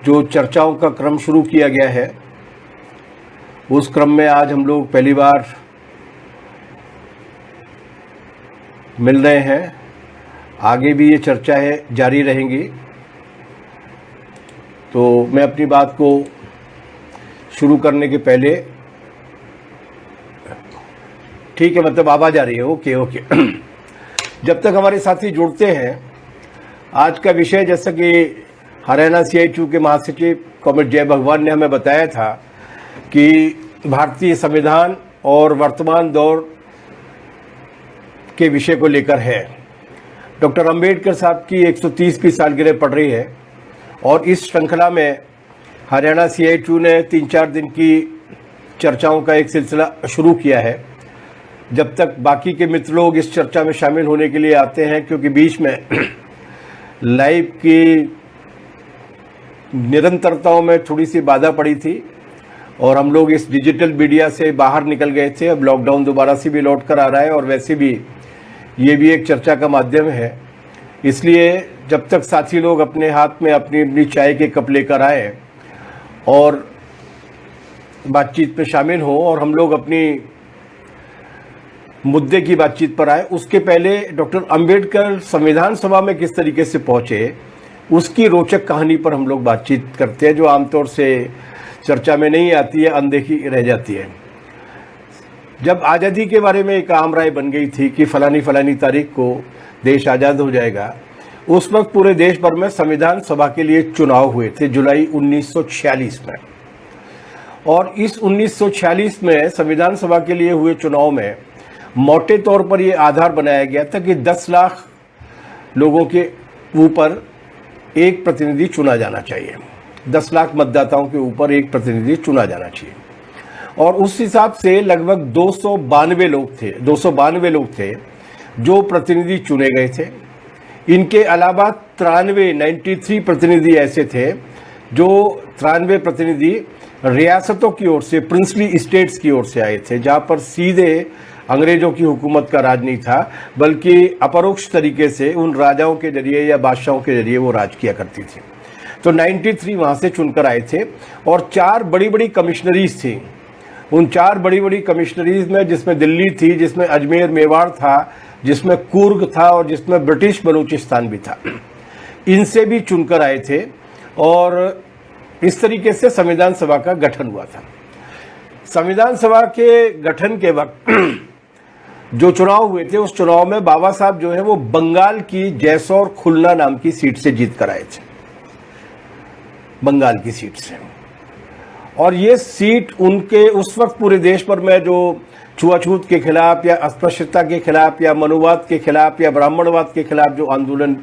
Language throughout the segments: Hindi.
जो चर्चाओं का क्रम शुरू किया गया है, उस क्रम में आज हम लोग पहली बार मिल रहे हैं। आगे भी ये चर्चाएं जारी रहेंगी। तो मैं अपनी बात को शुरू करने के पहले, ठीक है, मतलब आवाज़ आ रही है, ओके ओके। जब तक हमारे साथी जुड़ते हैं, आज का विषय जैसा कि हरियाणा CITU के महासचिव कॉमरेड जय भगवान ने हमें बताया था कि भारतीय संविधान और वर्तमान दौर के विषय को लेकर है। डॉक्टर अंबेडकर साहब की 130वीं सालगिरह पड़ रही है और इस श्रृंखला में हरियाणा CITU ने 3-4 दिन की चर्चाओं का एक सिलसिला शुरू किया है। जब तक बाकी के मित्र लोग इस चर्चा में शामिल होने के लिए आते हैं, क्योंकि बीच में लाइव की निरंतरताओं में थोड़ी सी बाधा पड़ी थी और हम लोग इस डिजिटल मीडिया से बाहर निकल गए थे। अब लॉकडाउन दोबारा से भी लौट कर आ रहा है और वैसे भी ये भी एक चर्चा का माध्यम है। इसलिए जब तक साथी लोग अपने हाथ में अपनी अपनी चाय के कप लेकर आए और बातचीत में शामिल हो और हम लोग अपनी मुद्दे की बातचीत पर आए, उसके पहले डॉक्टर अंबेडकर संविधान सभा में किस तरीके से पहुंचे, उसकी रोचक कहानी पर हम लोग बातचीत करते हैं, जो आमतौर से चर्चा में नहीं आती है, अनदेखी रह जाती है। जब आज़ादी के बारे में एक आम राय बन गई थी कि फलानी तारीख को देश आज़ाद हो जाएगा, उस वक्त पूरे देश भर में संविधान सभा के लिए चुनाव हुए थे जुलाई 1946 में। और इस 1946 में संविधान सभा के लिए हुए चुनाव में मोटे तौर पर यह आधार बनाया गया था कि 10 लाख लोगों के ऊपर एक प्रतिनिधि चुना जाना चाहिए। 10 लाख मतदाताओं के ऊपर एक प्रतिनिधि चुना जाना चाहिए। और उस हिसाब से लगभग 292 लोग थे जो प्रतिनिधि चुने गए थे। इनके अलावा 93 प्रतिनिधि ऐसे थे जो 93 प्रतिनिधि रियासतों की ओर से, प्रिंसली स्टेट्स की ओर से आए थे, जहां पर सीधे अंग्रेजों की हुकूमत का राज नहीं था, बल्कि अपरोक्ष तरीके से उन राजाओं के जरिए या बादशाहों के जरिए वो राज किया करती थी। तो 93 वहां से चुनकर आए थे और 4 बड़ी बड़ी कमिश्नरीज थी। उन 4 बड़ी बड़ी कमिश्नरीज में, जिसमें दिल्ली थी, जिसमें अजमेर मेवाड़ था, जिसमें कुर्ग था और जिसमें ब्रिटिश बलूचिस्तान भी था, इनसे भी चुनकर आए थे। और इस तरीके से संविधान सभा का गठन हुआ था। संविधान सभा के गठन के वक्त जो चुनाव हुए थे, उस चुनाव में बाबा साहब जो है वो बंगाल की जैसौर खुलना नाम की सीट से जीत कर आए थे, बंगाल की सीट से। और ये सीट उनके उस वक्त पूरे देश भर में जो छुआछूत के खिलाफ या अस्पृश्यता के खिलाफ या मनुवाद के खिलाफ या ब्राह्मणवाद के खिलाफ जो आंदोलन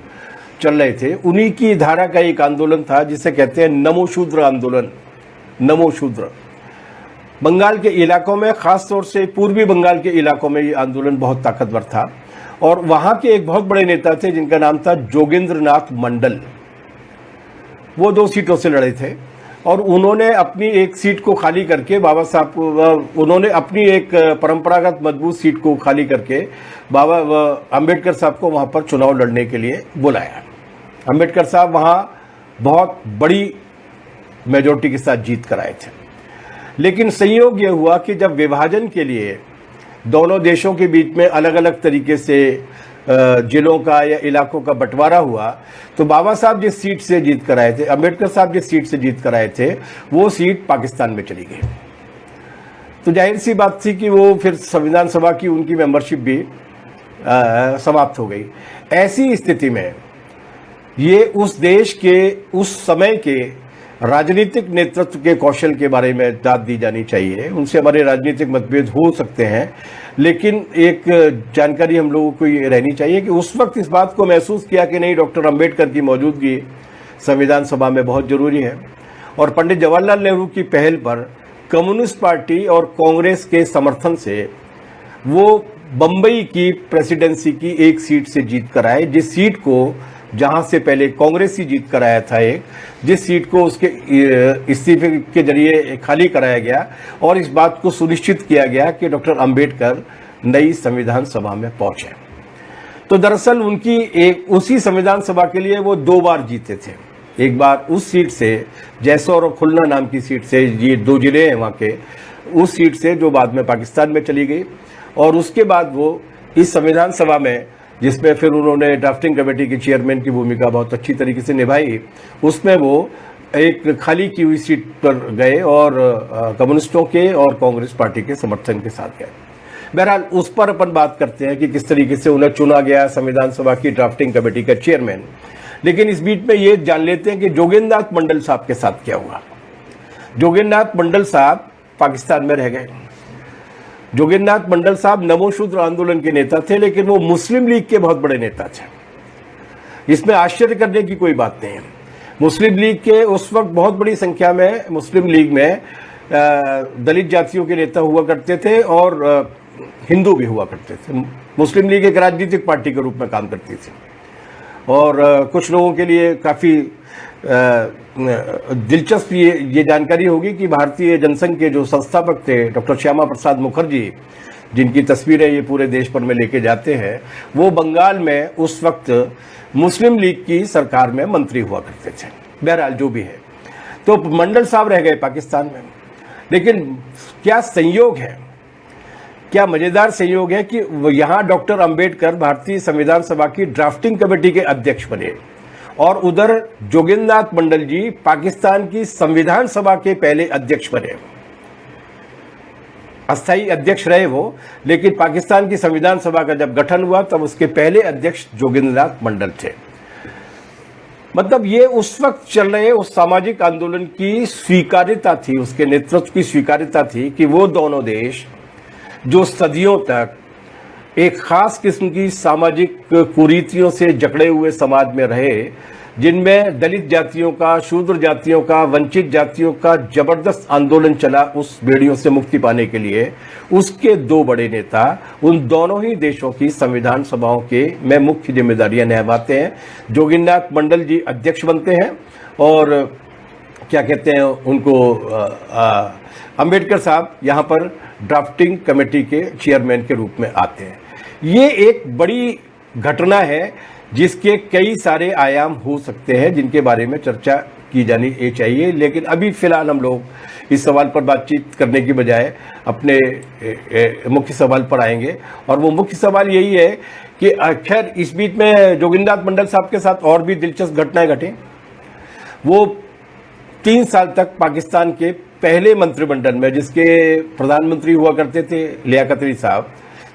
चल रहे थे, उन्हीं की धारा का एक आंदोलन था जिसे कहते हैं नमो शूद्र आंदोलन। नमो शूद्र बंगाल के इलाकों में, खास तौर से पूर्वी बंगाल के इलाकों में ये आंदोलन बहुत ताकतवर था। और वहां के एक बहुत बड़े नेता थे जिनका नाम था जोगेंद्र नाथ मंडल। वो 2 सीटों से लड़े थे और उन्होंने अपनी एक सीट को खाली करके बाबा साहब को, उन्होंने अपनी एक परंपरागत मजबूत सीट को खाली करके बाबा अंबेडकर साहब को वहां पर चुनाव लड़ने के लिए बुलाया। अंबेडकर साहब वहां बहुत बड़ी मेजॉरिटी के साथ जीत कर आए थे। लेकिन संयोग यह हुआ कि जब विभाजन के लिए दोनों देशों के बीच में अलग अलग तरीके से जिलों का या इलाकों का बंटवारा हुआ, तो बाबा साहब जिस सीट से जीत कर आए थे, अंबेडकर साहब जिस सीट से जीत कर आए थे, वो सीट पाकिस्तान में चली गई। तो जाहिर सी बात थी कि वो फिर संविधान सभा की उनकी मेंबरशिप भी समाप्त हो गई। ऐसी स्थिति में ये उस देश के उस समय के राजनीतिक नेतृत्व के कौशल के बारे में दाद दी जानी चाहिए। उनसे हमारे राजनीतिक मतभेद हो सकते हैं, लेकिन एक जानकारी हम लोगों को ये रहनी चाहिए कि उस वक्त इस बात को महसूस किया कि नहीं, डॉक्टर अंबेडकर की मौजूदगी संविधान सभा में बहुत जरूरी है। और पंडित जवाहरलाल नेहरू की पहल पर कम्युनिस्ट पार्टी और कांग्रेस के समर्थन से वो बंबई की प्रेसिडेंसी की एक सीट से जीत कर आए, जिस सीट को जहां से पहले कांग्रेस ही जीत कर आया था, जिस सीट को उसके इस्तीफे के जरिए खाली कराया गया और इस बात को सुनिश्चित किया गया कि डॉक्टर अंबेडकर नई संविधान सभा में पहुंचे। तो दरअसल उनकी एक उसी संविधान सभा के लिए वो 2 बार जीते थे। एक बार उस सीट से, जैसौर और खुलना नाम की सीट से, ये 2 जिले हैं वहाँ के, उस सीट से जो बाद में पाकिस्तान में चली गई। और उसके बाद वो इस संविधान सभा में, जिसमें फिर उन्होंने ड्राफ्टिंग कमेटी के चेयरमैन की भूमिका बहुत अच्छी तरीके से निभाई, उसमें वो एक खाली की हुई सीट पर गए और कम्युनिस्टों के और कांग्रेस पार्टी के समर्थन के साथ गए। बहरहाल उस पर अपन बात करते हैं कि किस तरीके से उन्हें चुना गया संविधान सभा की ड्राफ्टिंग कमेटी का चेयरमैन। लेकिन इस बीच में ये जान लेते हैं कि जोगेंद्र नाथ मंडल साहब के साथ क्या हुआ। जोगेंद्र नाथ मंडल साहब पाकिस्तान में रह गए। जोगेंद्र नाथ मंडल साहब नमो शूद्र आंदोलन के नेता थे, लेकिन वो मुस्लिम लीग के बहुत बड़े नेता थे। इसमें आश्चर्य करने की कोई बात नहीं है। मुस्लिम लीग के उस वक्त बहुत बड़ी संख्या में मुस्लिम लीग में दलित जातियों के नेता हुआ करते थे और हिंदू भी हुआ करते थे। मुस्लिम लीग एक राजनीतिक पार्टी के रूप में काम करती थी और कुछ लोगों के लिए काफ़ी दिलचस्प ये जानकारी होगी कि भारतीय जनसंघ के जो संस्थापक थे डॉक्टर श्यामा प्रसाद मुखर्जी, जिनकी तस्वीरें ये पूरे देश भर में लेके जाते हैं, वो बंगाल में उस वक्त मुस्लिम लीग की सरकार में मंत्री हुआ करते थे। बहरहाल जो भी है, तो मंडल साहब रह गए पाकिस्तान में। लेकिन क्या संयोग है, क्या मजेदार संयोग है कि यहाँ डॉक्टर अंबेडकर भारतीय संविधान सभा की ड्राफ्टिंग कमेटी के अध्यक्ष बने और उधर जोगेंद्र नाथ मंडल जी पाकिस्तान की संविधान सभा के पहले अध्यक्ष बने। अस्थायी अध्यक्ष रहे वो, लेकिन पाकिस्तान की संविधान सभा का जब गठन हुआ तब उसके पहले अध्यक्ष जोगेंद्र नाथ मंडल थे। मतलब ये उस वक्त चल रहे उस सामाजिक आंदोलन की स्वीकार्यता थी, उसके नेतृत्व की स्वीकार्यता थी कि वो दोनों देश जो सदियों तक एक खास किस्म की सामाजिक कुरीतियों से जकड़े हुए समाज में रहे, जिनमें दलित जातियों का, शूद्र जातियों का, वंचित जातियों का जबरदस्त आंदोलन चला उस बेड़ियों से मुक्ति पाने के लिए, उसके 2 बड़े नेता उन दोनों ही देशों की संविधान सभाओं के में मुख्य जिम्मेदारियां निभाते हैं। जोगेंद्र नाथ मंडल जी अध्यक्ष बनते हैं और क्या कहते हैं उनको, अंबेडकर साहब यहाँ पर ड्राफ्टिंग कमेटी के चेयरमैन के रूप में आते हैं। ये एक बड़ी घटना है जिसके कई सारे आयाम हो सकते हैं, जिनके बारे में चर्चा की जानी चाहिए। लेकिन अभी फिलहाल हम लोग इस सवाल पर बातचीत करने की बजाय अपने मुख्य सवाल पर आएंगे, और वो मुख्य सवाल यही है कि खैर इस बीच में जोगेंद्र नाथ मंडल साहब के साथ और भी दिलचस्प घटनाएं घटी। वो 3 साल तक पाकिस्तान के पहले मंत्रिमंडल में, जिसके प्रधानमंत्री हुआ करते थे लियाकत अली साहब,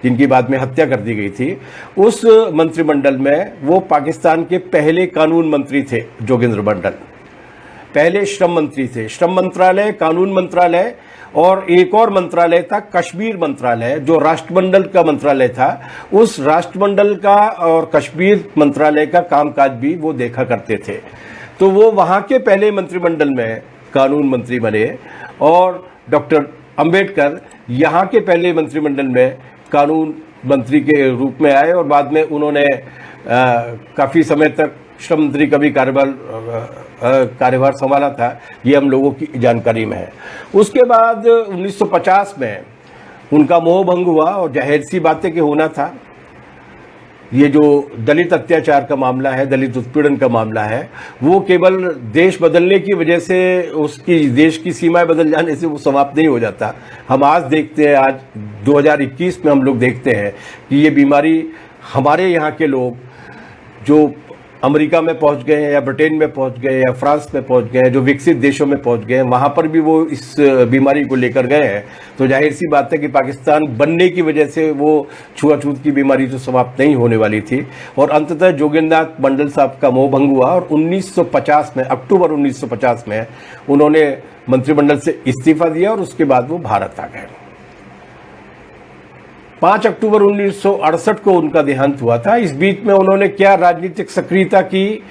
जिनकी बाद में हत्या कर दी गई थी, उस मंत्रिमंडल में वो पाकिस्तान के पहले कानून मंत्री थे। जोगेंद्र मंडल पहले श्रम मंत्री थे। श्रम मंत्रालय, कानून मंत्रालय और एक और मंत्रालय था कश्मीर मंत्रालय, जो राष्ट्रमंडल का मंत्रालय था। उस राष्ट्रमंडल का और कश्मीर मंत्रालय का कामकाज भी वो देखा करते थे। तो वो वहाँ के पहले मंत्रिमंडल में कानून मंत्री बने और डॉक्टर अंबेडकर यहाँ के पहले मंत्रिमंडल में कानून मंत्री के रूप में आए और बाद में उन्होंने काफ़ी समय तक श्रम मंत्री का भी कार्यभार संभाला था। ये हम लोगों की जानकारी में है। उसके बाद 1950 में उनका मोह भंग हुआ और जाहिर सी बातें कि होना था। ये जो दलित अत्याचार का मामला है, दलित उत्पीड़न का मामला है, वो केवल देश बदलने की वजह से, उसकी देश की सीमाएं बदल जाने से वो समाप्त नहीं हो जाता। हम आज देखते हैं, आज 2021 में हम लोग देखते हैं कि ये बीमारी हमारे यहाँ के लोग जो अमेरिका में पहुंच गए हैं या ब्रिटेन में पहुंच गए या फ्रांस में पहुंच गए हैं, जो विकसित देशों में पहुंच गए हैं, वहां पर भी वो इस बीमारी को लेकर गए हैं। तो जाहिर सी बात है कि पाकिस्तान बनने की वजह से वो छुआछूत की बीमारी तो समाप्त नहीं होने वाली थी। और अंततः जोगेंद्र नाथ मंडल साहब का मोह भंग हुआ और 1950 में, अक्टूबर 1950 में उन्होंने मंत्रिमंडल से इस्तीफा दिया और उसके बाद वो भारत आ गए। 5 अक्टूबर 1968 को उनका देहांत हुआ था। इस बीच में उन्होंने क्या राजनीतिक सक्रियता की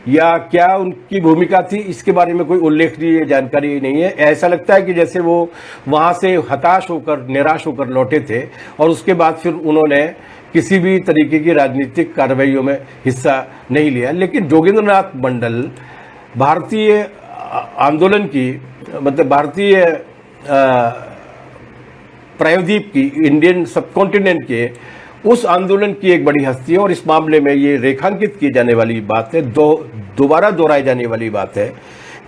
या क्या उनकी भूमिका थी, इसके बारे में कोई उल्लेखनीय जानकारी नहीं है। ऐसा लगता है कि जैसे वो वहां से हताश होकर, निराश होकर लौटे थे और उसके बाद फिर उन्होंने किसी भी तरीके की राजनीतिक कार्रवाइयों में हिस्सा नहीं लिया। लेकिन जोगेंद्र नाथ मंडल भारतीय आंदोलन की, मतलब भारतीय प्रायद्वीप की, इंडियन सबकॉन्टिनेंट के उस आंदोलन की एक बड़ी हस्ती है और इस मामले में ये रेखांकित की जाने वाली बात है दोबारा दोहराई जाने वाली बात है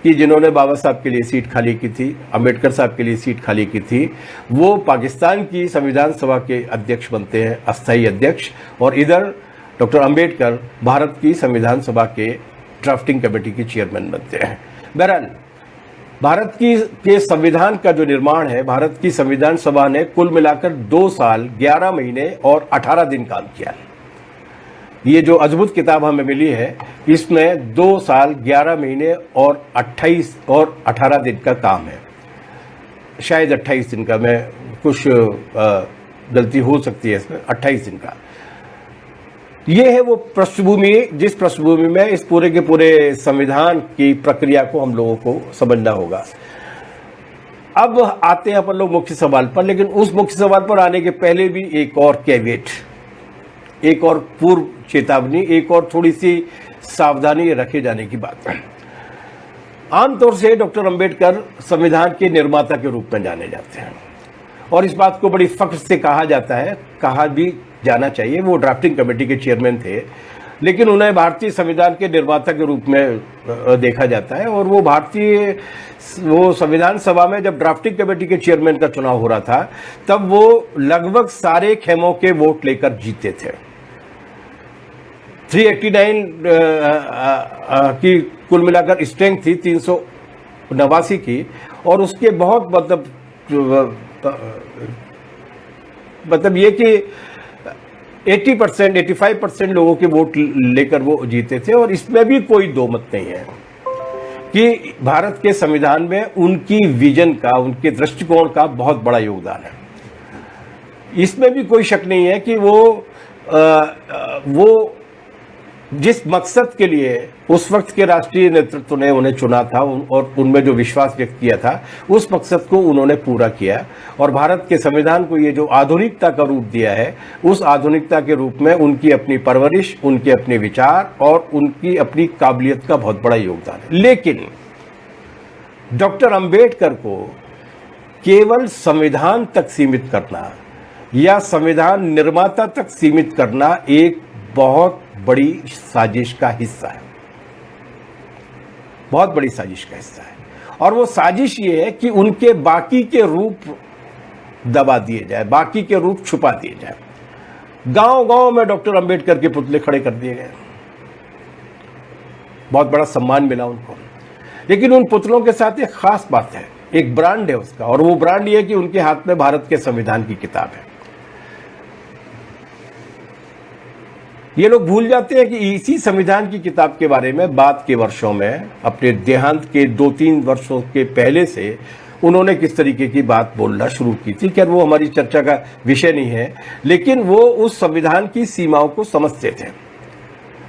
कि जिन्होंने बाबा साहब के लिए सीट खाली की थी, अंबेडकर साहब के लिए सीट खाली की थी, वो पाकिस्तान की संविधान सभा के अध्यक्ष बनते हैं, अस्थायी अध्यक्ष, और इधर डॉक्टर अंबेडकर भारत की संविधान सभा के ड्राफ्टिंग कमेटी के चेयरमैन बनते हैं। बहरहाल भारत के संविधान का जो निर्माण है, भारत की संविधान सभा ने कुल मिलाकर 2 साल 11 महीने और 18 दिन काम किया। ये जो अद्भुत किताब हमें मिली है, इसमें 2 साल 11 महीने और 28 और 18 दिन का काम है, शायद 28 दिन का, मैं कुछ गलती हो सकती है इसमें, 28 दिन का। ये है वो पृष्ठभूमि, जिस पृष्ठभूमि में इस पूरे के पूरे संविधान की प्रक्रिया को हम लोगों को समझना होगा। अब आते हैं अपन लोग मुख्य सवाल पर, लेकिन उस मुख्य सवाल पर आने के पहले भी एक और कैवेट, एक और पूर्व चेतावनी, एक और थोड़ी सी सावधानी रखे जाने की बात है। आमतौर से डॉक्टर अंबेडकर संविधान के निर्माता के रूप में जाने जाते हैं और इस बात को बड़ी फख्र से कहा जाता है, कहा भी जाना चाहिए। वो ड्राफ्टिंग कमेटी के चेयरमैन थे, लेकिन उन्हें भारतीय संविधान के निर्माता के रूप में देखा जाता है। और वो संविधान सभा में जब ड्राफ्टिंग कमेटी के चेयरमैन का चुनाव हो रहा था, तब वो लगभग सारे खेमों के वोट लेकर जीते थे। 389 की कुल मिलाकर स्ट्रेंथ थी 389 की, और उसके बहुत मतलब ये कि 80% 85% लोगों के वोट लेकर वो जीते थे। और इसमें भी कोई दो मत नहीं है कि भारत के संविधान में उनकी विजन का, उनके दृष्टिकोण का बहुत बड़ा योगदान है। इसमें भी कोई शक नहीं है कि वो जिस मकसद के लिए उस वक्त के राष्ट्रीय नेतृत्व ने उन्हें चुना था और उनमें जो विश्वास व्यक्त किया था, उस मकसद को उन्होंने पूरा किया। और भारत के संविधान को ये जो आधुनिकता का रूप दिया है, उस आधुनिकता के रूप में उनकी अपनी परवरिश, उनके अपने विचार और उनकी अपनी काबिलियत का बहुत बड़ा योगदान है। लेकिन डॉक्टर अंबेडकर को केवल संविधान तक सीमित करना या संविधान निर्माता तक सीमित करना एक बहुत बड़ी साजिश का हिस्सा है, बहुत बड़ी साजिश का हिस्सा है। और वो साजिश ये है कि उनके बाकी के रूप दबा दिए जाए, बाकी के रूप छुपा दिए जाए। गांव-गांव में डॉक्टर अंबेडकर के पुतले खड़े कर दिए गए, बहुत बड़ा सम्मान मिला उनको। लेकिन उन पुतलों के साथ एक खास बात है, एक ब्रांड है उसका, और वो ब्रांड ये है कि उनके हाथ में भारत के संविधान की किताब है। ये लोग भूल जाते हैं कि इसी संविधान की किताब के बारे में बाद के वर्षों में, अपने देहांत के 2-3 वर्षों के पहले से उन्होंने किस तरीके की बात बोलना शुरू की थी। खैर वो हमारी चर्चा का विषय नहीं है, लेकिन वो उस संविधान की सीमाओं को समझते थे।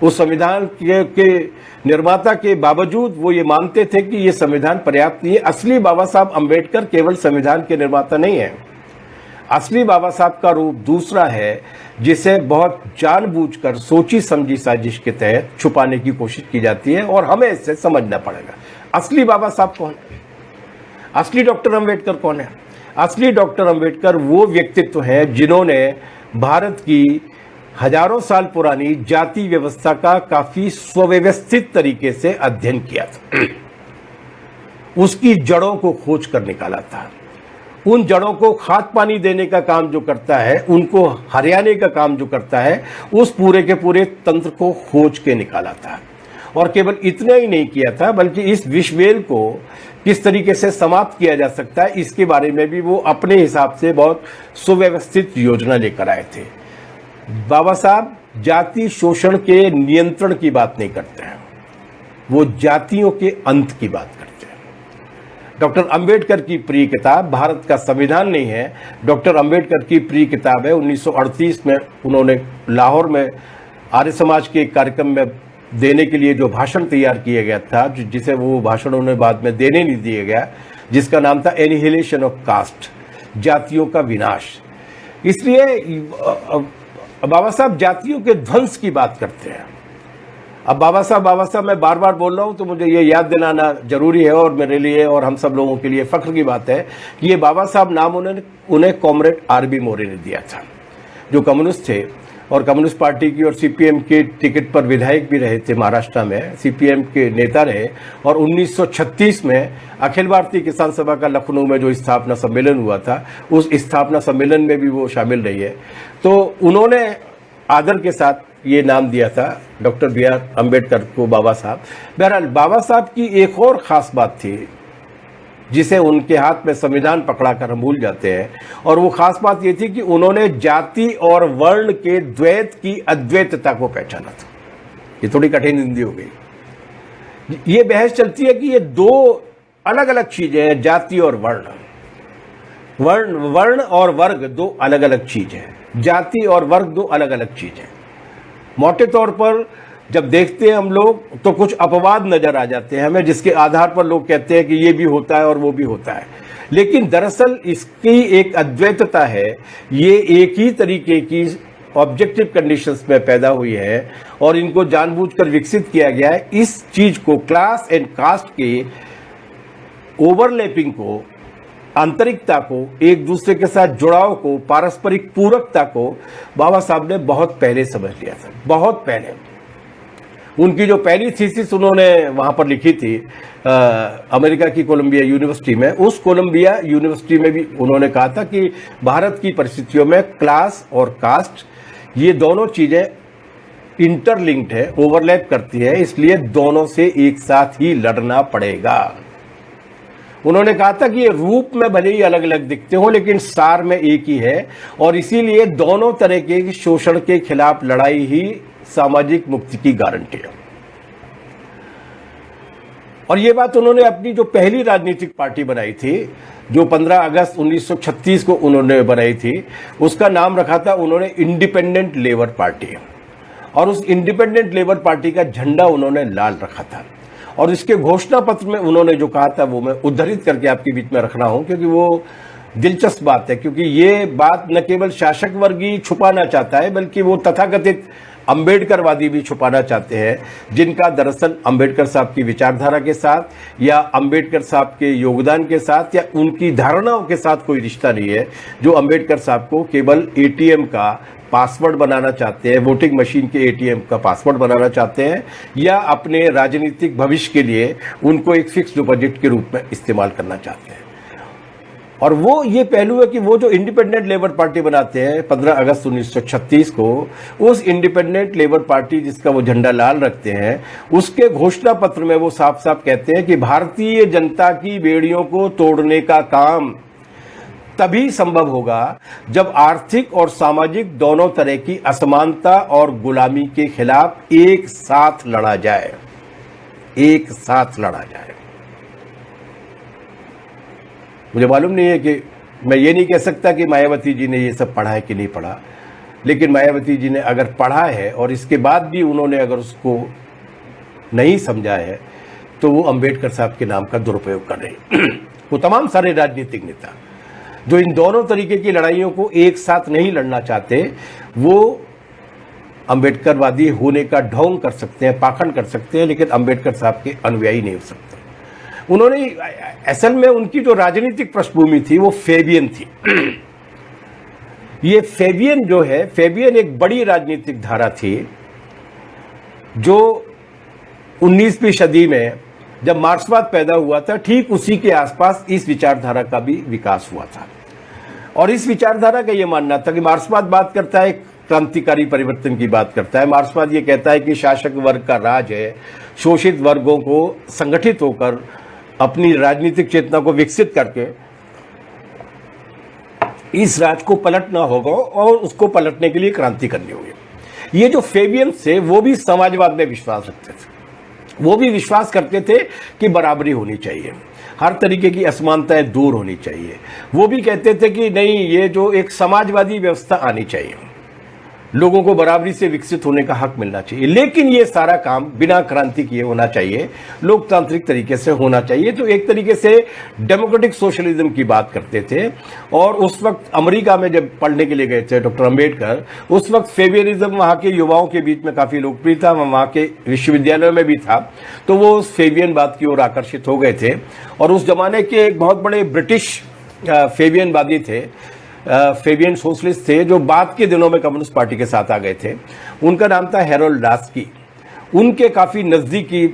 उस संविधान के निर्माता के बावजूद वो ये मानते थे कि ये संविधान पर्याप्त नहीं है। असली बाबा साहब अंबेडकर केवल संविधान के निर्माता नहीं है, असली बाबा साहब का रूप दूसरा है, जिसे बहुत जानबूझकर सोची समझी साजिश के तहत छुपाने की कोशिश की जाती है। और हमें इससे समझना पड़ेगा असली बाबा साहब कौन है, असली डॉक्टर अंबेडकर कौन है। असली डॉक्टर अंबेडकर वो व्यक्तित्व है जिन्होंने भारत की हजारों साल पुरानी जाति व्यवस्था का काफी सुव्यवस्थित तरीके से अध्ययन किया था, उसकी जड़ों को खोज कर निकाला था। उन जड़ों को खाद पानी देने का काम जो करता है, उनको हरियाने का काम जो करता है, उस पूरे के पूरे तंत्र को खोज के निकाला था। और केवल इतना ही नहीं किया था, बल्कि इस विषवेल को किस तरीके से समाप्त किया जा सकता है, इसके बारे में भी वो अपने हिसाब से बहुत सुव्यवस्थित योजना लेकर आए थे। बाबा साहब जाति शोषण के नियंत्रण की बात नहीं करते हैं, वो जातियों के अंत की बात करते हैं। डॉक्टर अंबेडकर की प्रिय किताब भारत का संविधान नहीं है, डॉक्टर अंबेडकर की प्रिय किताब है। 1938 में उन्होंने लाहौर में आर्य समाज के कार्यक्रम में देने के लिए जो भाषण तैयार किया गया था, जिसे वो भाषण उन्हें बाद में देने नहीं दिया गया, जिसका नाम था एनिहिलेशन ऑफ कास्ट, जातियों का विनाश। इसलिए बाबा साहब जातियों के ध्वंस की बात करते हैं। अब बाबा साहब मैं बार बार बोल रहा हूं, तो मुझे ये याद दिलाना जरूरी है, और मेरे लिए और हम सब लोगों के लिए फख्र की बात है कि ये बाबा साहब नाम उन्हें कॉमरेड आर बी मोरे ने दिया था, जो कम्युनिस्ट थे। और कम्युनिस्ट पार्टी की और सीपीएम के टिकट पर विधायक भी रहे थे महाराष्ट्र में, सीपीएम के नेता रहे। और 1936 में अखिल भारतीय किसान सभा का लखनऊ में जो स्थापना सम्मेलन हुआ था, उस स्थापना सम्मेलन में भी वो शामिल रही है। तो उन्होंने आदर के साथ ये नाम दिया था डॉक्टर बी आर अम्बेडकर को बाबा साहब। बहरहाल बाबा साहब की एक और ख़ास बात थी जिसे उनके हाथ में संविधान पकड़ा कर हम भूल जाते हैं, और वो खास बात ये थी कि उन्होंने जाति और वर्ण के द्वैत की अद्वैतता को पहचाना था। ये थोड़ी कठिन हिंदी हो गई। ये बहस चलती है कि ये दो अलग अलग चीजें हैं, जाति और वर्ण। वर्ण और वर्ग दो अलग अलग चीजें हैं, जाति और वर्ग दो अलग अलग चीजें। मोटे तौर पर जब देखते हैं हम लोग तो कुछ अपवाद नजर आ जाते हैं हमें, जिसके आधार पर लोग कहते हैं कि ये भी होता है और वो भी होता है, लेकिन दरअसल इसकी एक अद्वैतता है। ये एक ही तरीके की ऑब्जेक्टिव कंडीशंस में पैदा हुई है और इनको जानबूझकर विकसित किया गया है। इस चीज को, क्लास एंड कास्ट के ओवरलैपिंग को, आंतरिकता को, एक दूसरे के साथ जुड़ाव को, पारस्परिक पूरकता को बाबा साहब ने बहुत पहले समझ लिया था, बहुत पहले। उनकी जो पहली थीसिस उन्होंने वहां पर लिखी थी अमेरिका की कोलंबिया यूनिवर्सिटी में, उस कोलंबिया यूनिवर्सिटी में भी उन्होंने कहा था कि भारत की परिस्थितियों में क्लास और कास्ट, ये दोनों चीजें इंटरलिंक्ड है, ओवरलैप करती है, इसलिए दोनों से एक साथ ही लड़ना पड़ेगा। उन्होंने कहा था कि ये रूप में भले ही अलग अलग दिखते हो लेकिन सार में एक ही है, और इसीलिए दोनों तरह के शोषण के खिलाफ लड़ाई ही सामाजिक मुक्ति की गारंटी है। और ये बात उन्होंने अपनी जो पहली राजनीतिक पार्टी बनाई थी, जो 15 अगस्त 1936 को उन्होंने बनाई थी, उसका नाम रखा था उन्होंने इंडिपेंडेंट लेबर पार्टी। और उस इंडिपेंडेंट लेबर पार्टी का झंडा उन्होंने लाल रखा था। और इसके घोषणा पत्र में उन्होंने जो कहा था वो मैं उद्धृत करके आपके बीच में रख रहा हूं, क्योंकि वो दिलचस्प बात है। क्योंकि ये बात न केवल शासक वर्ग ही छुपाना चाहता है, बल्कि वो तथाकथित अंबेडकरवादी भी छुपाना चाहते हैं, जिनका दरअसल अंबेडकर साहब की विचारधारा के साथ या अंबेडकर साहब के योगदान के साथ या उनकी धारणाओं के साथ कोई रिश्ता नहीं है। जो अंबेडकर साहब को केवल एटीएम का पासवर्ड बनाना चाहते हैं, वोटिंग मशीन के एटीएम का पासवर्ड बनाना चाहते हैं, या अपने राजनीतिक भविष्य के लिए उनको एक फिक्स डिपॉजिट के रूप में इस्तेमाल करना चाहते हैं। और वो ये पहलू है कि वो जो इंडिपेंडेंट लेबर पार्टी बनाते हैं 15 अगस्त 1936 को, उस इंडिपेंडेंट लेबर पार्टी जिसका वो झंडा लाल रखते हैं, उसके घोषणा पत्र में वो साफ साफ कहते हैं कि भारतीय जनता की बेड़ियों को तोड़ने का काम तभी संभव होगा जब आर्थिक और सामाजिक दोनों तरह की असमानता और गुलामी के खिलाफ एक साथ लड़ा जाए, एक साथ लड़ा जाए। मुझे मालूम नहीं है कि मैं ये नहीं कह सकता कि मायावती जी ने ये सब पढ़ा है कि नहीं पढ़ा, लेकिन मायावती जी ने अगर पढ़ा है और इसके बाद भी उन्होंने अगर उसको नहीं समझा है तो वो अंबेडकर साहब के नाम का दुरुपयोग कर रहे। वो तमाम सारे राजनीतिक नेता जो इन दोनों तरीके की लड़ाइयों को एक साथ नहीं लड़ना चाहते, वो अंबेडकरवादी होने का ढोंग कर सकते हैं, पाखंड कर सकते हैं, लेकिन अंबेडकर साहब के अनुयायी नहीं हो सकते। उन्होंने असल में उनकी जो राजनीतिक पृष्ठभूमि थी वो फेबियन थी। ये फेबियन जो है, फेबियन एक बड़ी राजनीतिक धारा थी जो 19वीं सदी में जब मार्क्सवाद पैदा हुआ था, ठीक उसी के आसपास इस विचारधारा का भी विकास हुआ था। और इस विचारधारा का यह मानना था कि मार्क्सवाद बात करता है क्रांतिकारी परिवर्तन की बात करता है। मार्क्सवाद ये कहता है कि शासक वर्ग का राज है, शोषित वर्गों को संगठित होकर अपनी राजनीतिक चेतना को विकसित करके इस राज को पलटना होगा और उसको पलटने के लिए क्रांति करनी होगी। ये जो फेबियंस थे वो भी समाजवाद में विश्वास रखते थे। वो भी विश्वास करते थे कि बराबरी होनी चाहिए, हर तरीके की असमानताएं दूर होनी चाहिए। वो भी कहते थे कि नहीं, ये जो एक समाजवादी व्यवस्था आनी चाहिए, लोगों को बराबरी से विकसित होने का हक मिलना चाहिए, लेकिन ये सारा काम बिना क्रांति किए होना चाहिए, लोकतांत्रिक तरीके से होना चाहिए। तो एक तरीके से डेमोक्रेटिक सोशलिज्म की बात करते थे। और उस वक्त अमेरिका में जब पढ़ने के लिए गए थे डॉक्टर अंबेडकर, उस वक्त फेबियनिज्म वहाँ के युवाओं के बीच में काफ़ी लोकप्रिय था, वहाँ के विश्वविद्यालयों में भी था। तो वो उस फेबियन बात की ओर आकर्षित हो गए थे। और उस जमाने के एक बहुत बड़े ब्रिटिश फेबियनवादी थे फेबियन सोशलिस्ट थे जो बाद के दिनों में कम्युनिस्ट पार्टी के साथ आ गए थे। उनका नाम था हैरोल्ड लास्की। उनके काफ़ी नज़दीकी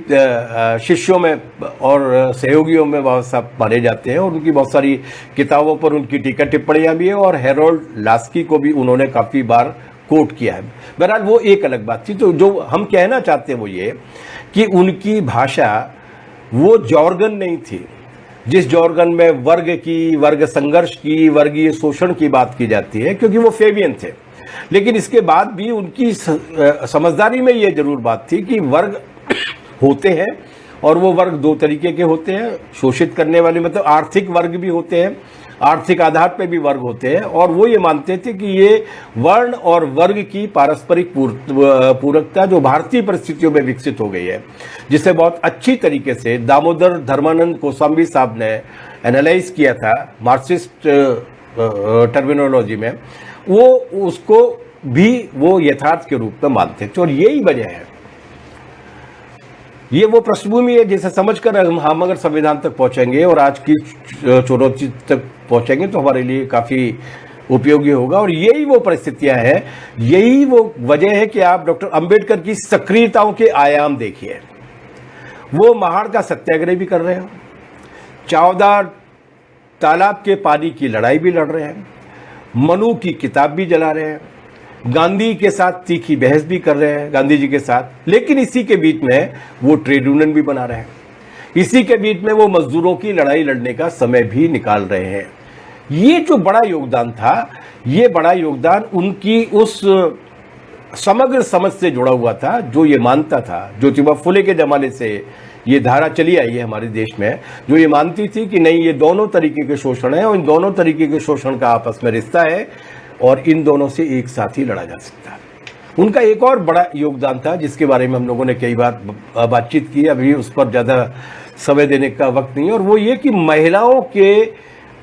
शिष्यों में और सहयोगियों में वह सब माने जाते हैं और उनकी बहुत सारी किताबों पर उनकी टीका टिप्पणियां भी है और हैरोल्ड लास्की को भी उन्होंने काफ़ी बार कोट किया है। बहरहाल वो एक अलग बात थी। तो जो हम कहना चाहते हैं वो ये कि उनकी भाषा वो जॉर्गन नहीं थी जिस जॉर्गन में वर्ग संघर्ष की, वर्गीय शोषण की बात की जाती है, क्योंकि वो फेबियन थे। लेकिन इसके बाद भी उनकी समझदारी में ये जरूर बात थी कि वर्ग होते हैं और वो वर्ग दो तरीके के होते हैं। शोषित करने वाले मतलब आर्थिक वर्ग भी होते हैं, आर्थिक आधार पे भी वर्ग होते हैं, और वो ये मानते थे कि ये वर्ण और वर्ग की पारस्परिक पूरकता जो भारतीय परिस्थितियों में विकसित हो गई है, जिसे बहुत अच्छी तरीके से दामोदर धर्मानंद कोसाम्बी साहब ने एनालाइज किया था मार्क्सिस्ट टर्मिनोलॉजी में, वो उसको भी वो यथार्थ के रूप में मानते थे। और यही वजह है, ये वो पृष्ठभूमि है जिसे समझकर हम अगर संविधान तक पहुंचेंगे और आज की चुनौती तक पहुंचेंगे तो हमारे लिए काफी उपयोगी होगा। और यही वो परिस्थितियां हैं, यही वो वजह है कि आप डॉक्टर अंबेडकर की सक्रियताओं के आयाम देखिए। वो महाड़ का सत्याग्रह भी कर रहे हैं, 14 तालाब के पानी की लड़ाई भी लड़ रहे हैं, मनु की किताब भी जला रहे हैं, गांधी के साथ तीखी बहस भी कर रहे हैं, गांधी जी के साथ। लेकिन इसी के बीच में वो ट्रेड यूनियन भी बना रहे हैं, इसी के बीच में वो मजदूरों की लड़ाई लड़ने का समय भी निकाल रहे हैं। ये जो बड़ा योगदान था, ये बड़ा योगदान उनकी उस समग्र समझ से जुड़ा हुआ था जो ये मानता था, ज्योतिबा फुले के जमाने से ये धारा चली आई है हमारे देश में, जो ये मानती थी कि नहीं, ये दोनों तरीके के शोषण है और इन दोनों तरीके के शोषण का आपस में रिश्ता है और इन दोनों से एक साथ ही लड़ा जा सकता है। उनका एक और बड़ा योगदान था जिसके बारे में हम लोगों ने कई बार बातचीत की, अभी उस पर ज़्यादा समय देने का वक्त नहीं है, और वो ये कि महिलाओं के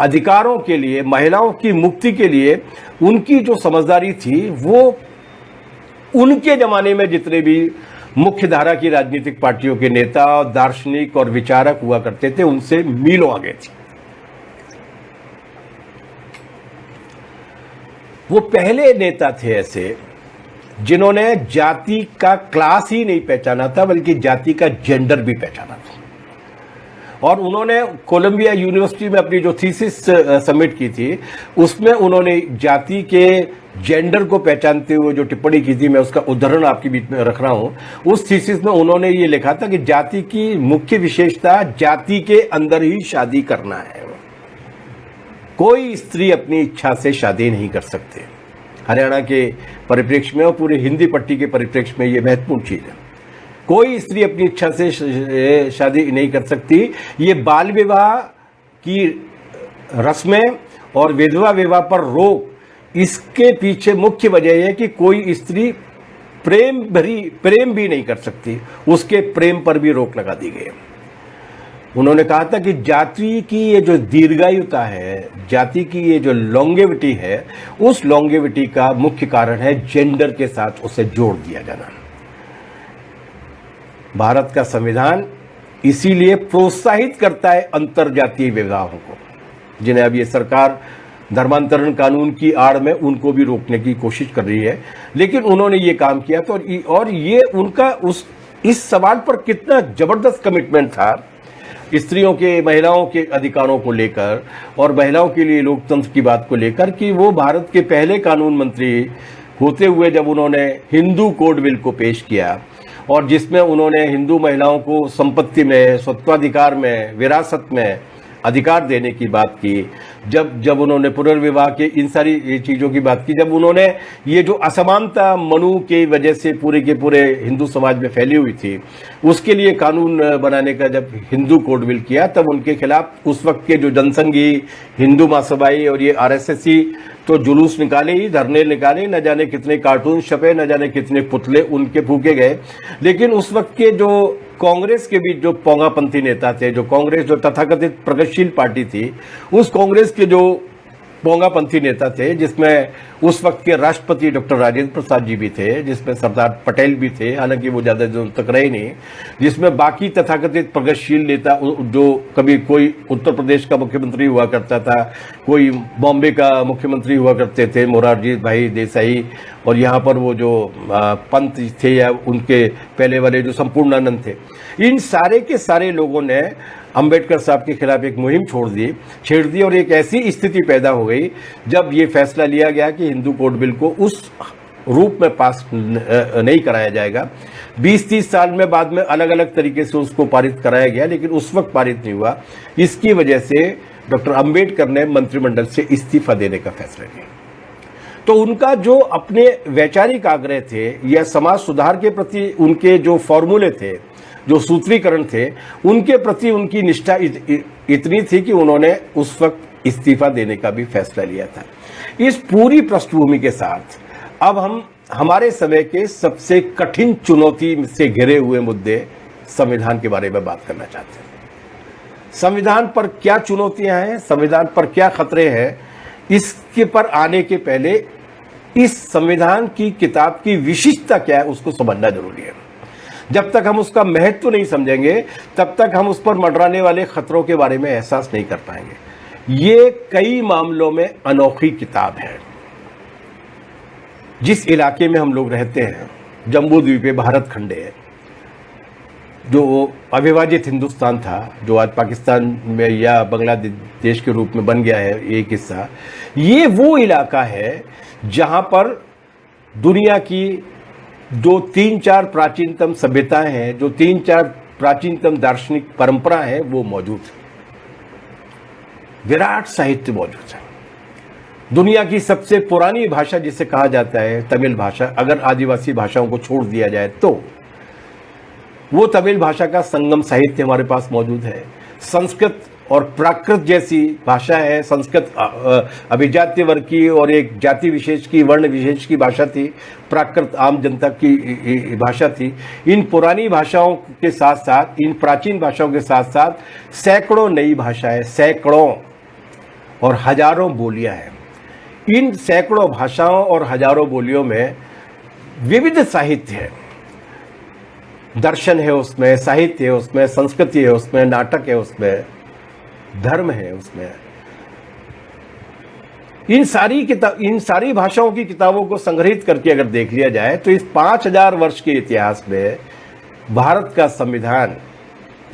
अधिकारों के लिए, महिलाओं की मुक्ति के लिए उनकी जो समझदारी थी वो उनके जमाने में जितने भी मुख्य धारा की राजनीतिक पार्टियों के नेता, दार्शनिक और विचारक हुआ करते थे उनसे मीलों आगे थी। वो पहले नेता थे ऐसे जिन्होंने जाति का क्लास ही नहीं पहचाना था बल्कि जाति का जेंडर भी पहचाना था। और उन्होंने कोलंबिया यूनिवर्सिटी में अपनी जो थीसिस सबमिट की थी उसमें उन्होंने जाति के जेंडर को पहचानते हुए जो टिप्पणी की थी, मैं उसका उदाहरण आपके बीच में रख रहा हूं। उस थीसिस में उन्होंने ये लिखा था कि जाति की मुख्य विशेषता जाति के अंदर ही शादी करना है, कोई स्त्री अपनी इच्छा से शादी नहीं कर सकते। हरियाणा के परिप्रेक्ष्य में और पूरे हिंदी पट्टी के परिप्रेक्ष्य में ये महत्वपूर्ण चीज है, कोई स्त्री अपनी इच्छा से शादी नहीं कर सकती। ये बाल विवाह की रस्में और विधवा विवाह पर रोक, इसके पीछे मुख्य वजह है कि कोई स्त्री प्रेम भी नहीं कर सकती, उसके प्रेम पर भी रोक लगा दी गई। उन्होंने कहा था कि जाति की ये जो दीर्घायुता है, जाति की ये जो लॉन्गेविटी है, उस लॉन्गेविटी का मुख्य कारण है जेंडर के साथ उसे जोड़ दिया जाना। भारत का संविधान इसीलिए प्रोत्साहित करता है अंतरजातीय विवाहों को, जिन्हें अब ये सरकार धर्मांतरण कानून की आड़ में उनको भी रोकने की कोशिश कर रही है। लेकिन उन्होंने ये काम किया तो, और ये उनका इस सवाल पर कितना जबरदस्त कमिटमेंट था स्त्रियों के, महिलाओं के अधिकारों को लेकर और महिलाओं के लिए लोकतंत्र की बात को लेकर, कि वो भारत के पहले कानून मंत्री होते हुए जब उन्होंने हिंदू कोड बिल को पेश किया और जिसमें उन्होंने हिंदू महिलाओं को संपत्ति में, स्वत्वाधिकार में, विरासत में अधिकार देने की बात की, जब उन्होंने पुनर्विवाह के इन सारी चीज़ों की बात की, जब उन्होंने ये जो असमानता मनु की वजह से पूरे के पूरे हिंदू समाज में फैली हुई थी, उसके लिए कानून बनाने का जब हिंदू कोड बिल किया, तब उनके खिलाफ उस वक्त के जो जनसंघी, हिंदू महासभाई और ये आरएसएसी तो जुलूस निकाले ही, धरने निकाले, न जाने कितने कार्टून छपे, न जाने कितने पुतले उनके फूके गए। लेकिन उस वक्त के जो कांग्रेस के बीच जो पोंगापंथी नेता थे, जो कांग्रेस जो तथाकथित प्रगतिशील पार्टी थी, उस कांग्रेस के जो पोंगापंथी नेता थे, जिसमें उस वक्त के राष्ट्रपति डॉक्टर राजेंद्र प्रसाद जी भी थे, जिसमें सरदार पटेल भी थे, हालांकि वो ज़्यादा दिनों तक रहे नहीं, जिसमें बाकी तथाकथित प्रगतिशील नेता, जो कभी कोई उत्तर प्रदेश का मुख्यमंत्री हुआ करता था, कोई बॉम्बे का मुख्यमंत्री हुआ करते थे, मोरारजी भाई देसाई, और यहाँ पर वो जो पंत थे या उनके पहले वाले जो संपूर्णानंद थे, इन सारे के सारे लोगों ने अंबेडकर साहब के खिलाफ एक मुहिम छेड़ दी और एक ऐसी स्थिति पैदा हो गई जब ये फैसला लिया गया कि हिंदू कोड बिल को उस रूप में पास नहीं कराया जाएगा। 20-30 साल में बाद में अलग अलग तरीके से उसको पारित कराया गया, लेकिन उस वक्त पारित नहीं हुआ। इसकी वजह से डॉक्टर अंबेडकर ने मंत्रिमंडल से इस्तीफा देने का फैसला लिया। तो उनका जो अपने वैचारिक आग्रह थे या समाज सुधार के प्रति उनके जो फॉर्मूले थे, जो सूत्रीकरण थे, उनके प्रति उनकी निष्ठा इतनी थी कि उन्होंने उस वक्त इस्तीफा देने का भी फैसला लिया था। इस पूरी पृष्ठभूमि के साथ अब हम हमारे समय के सबसे कठिन चुनौती से घिरे हुए मुद्दे संविधान के बारे में बात करना चाहते हैं। संविधान पर क्या चुनौतियां हैं, संविधान पर क्या खतरे हैं, इसके पर आने के पहले इस संविधान की किताब की विशिष्टता क्या है उसको समझना जरूरी है। जब तक हम उसका महत्व नहीं समझेंगे तब तक हम उस पर मंडराने वाले खतरों के बारे में एहसास नहीं कर पाएंगे। ये कई मामलों में अनोखी किताब है। जिस इलाके में हम लोग रहते हैं, जम्बू द्वीप भारत खंड है, जो अविभाजित हिंदुस्तान था, जो आज पाकिस्तान में या बांग्लादेश के रूप में बन गया है एक हिस्सा, ये वो इलाका है जहां पर दुनिया की जो 3-4 प्राचीनतम सभ्यताएं हैं, जो 3-4 प्राचीनतम दार्शनिक परंपरा है, वो मौजूद है। विराट साहित्य मौजूद है। दुनिया की सबसे पुरानी भाषा जिसे कहा जाता है तमिल भाषा, अगर आदिवासी भाषाओं को छोड़ दिया जाए तो वो तमिल भाषा का संगम साहित्य हमारे पास मौजूद है। संस्कृत और प्राकृत जैसी भाषा है। संस्कृत अभिजात्य वर्ग की और एक जाति विशेष की, वर्ण विशेष की भाषा थी। प्राकृत आम जनता की भाषा थी। इन पुरानी भाषाओं के साथ साथ, इन प्राचीन भाषाओं के साथ साथ सैकड़ों नई भाषाएं, सैकड़ों और हजारों बोलियां हैं। इन सैकड़ों भाषाओं और हजारों बोलियों में विविध साहित्य है, दर्शन है उसमें, साहित्य है उसमें, संस्कृति है उसमें, नाटक है उसमें, धर्म है उसमें। इन सारी भाषाओं की किताबों को संग्रहित करके अगर देख लिया जाए तो इस 5000 वर्ष के इतिहास में भारत का संविधान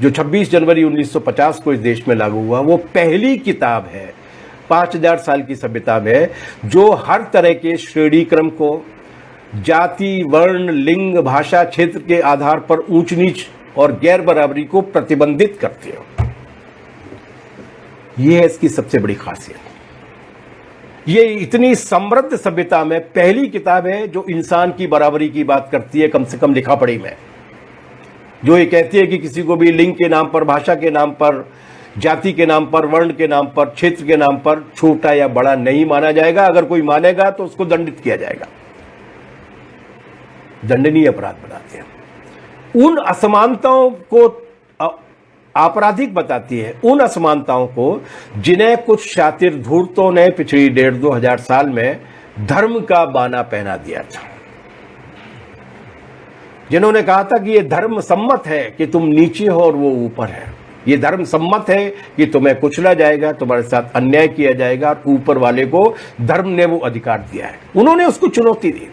जो 26 जनवरी 1950 को इस देश में लागू हुआ, वो पहली किताब है 5000 साल की सभ्यता में जो हर तरह के श्रेणी क्रम को, जाति, वर्ण, लिंग, भाषा, क्षेत्र के आधार पर ऊंच नीच और गैर बराबरी को प्रतिबंधित करती है। यह है इसकी सबसे बड़ी खासियत। ये इतनी समृद्ध सभ्यता में पहली किताब है जो इंसान की बराबरी की बात करती है, कम से कम लिखा पढ़ी में, जो ये कहती है कि किसी को भी लिंग के नाम पर, भाषा के नाम पर, जाति के नाम पर, वर्ण के नाम पर, क्षेत्र के नाम पर छोटा या बड़ा नहीं माना जाएगा। अगर कोई मानेगा तो उसको दंडित किया जाएगा, दंडनीय अपराध बनाते हैं। उन असमानताओं को आपराधिक बताती है, उन असमानताओं को जिन्हें कुछ शातिर धूर्तों ने पिछली 1.5-2 हजार साल में धर्म का बाना पहना दिया था, जिन्होंने कहा था कि यह धर्म सम्मत है कि तुम नीचे हो और वो ऊपर है, ये धर्म सम्मत है कि तुम्हें कुचला जाएगा, तुम्हारे साथ अन्याय किया जाएगा, और ऊपर वाले को धर्म ने वो अधिकार दिया है। उन्होंने उसको चुनौती दी।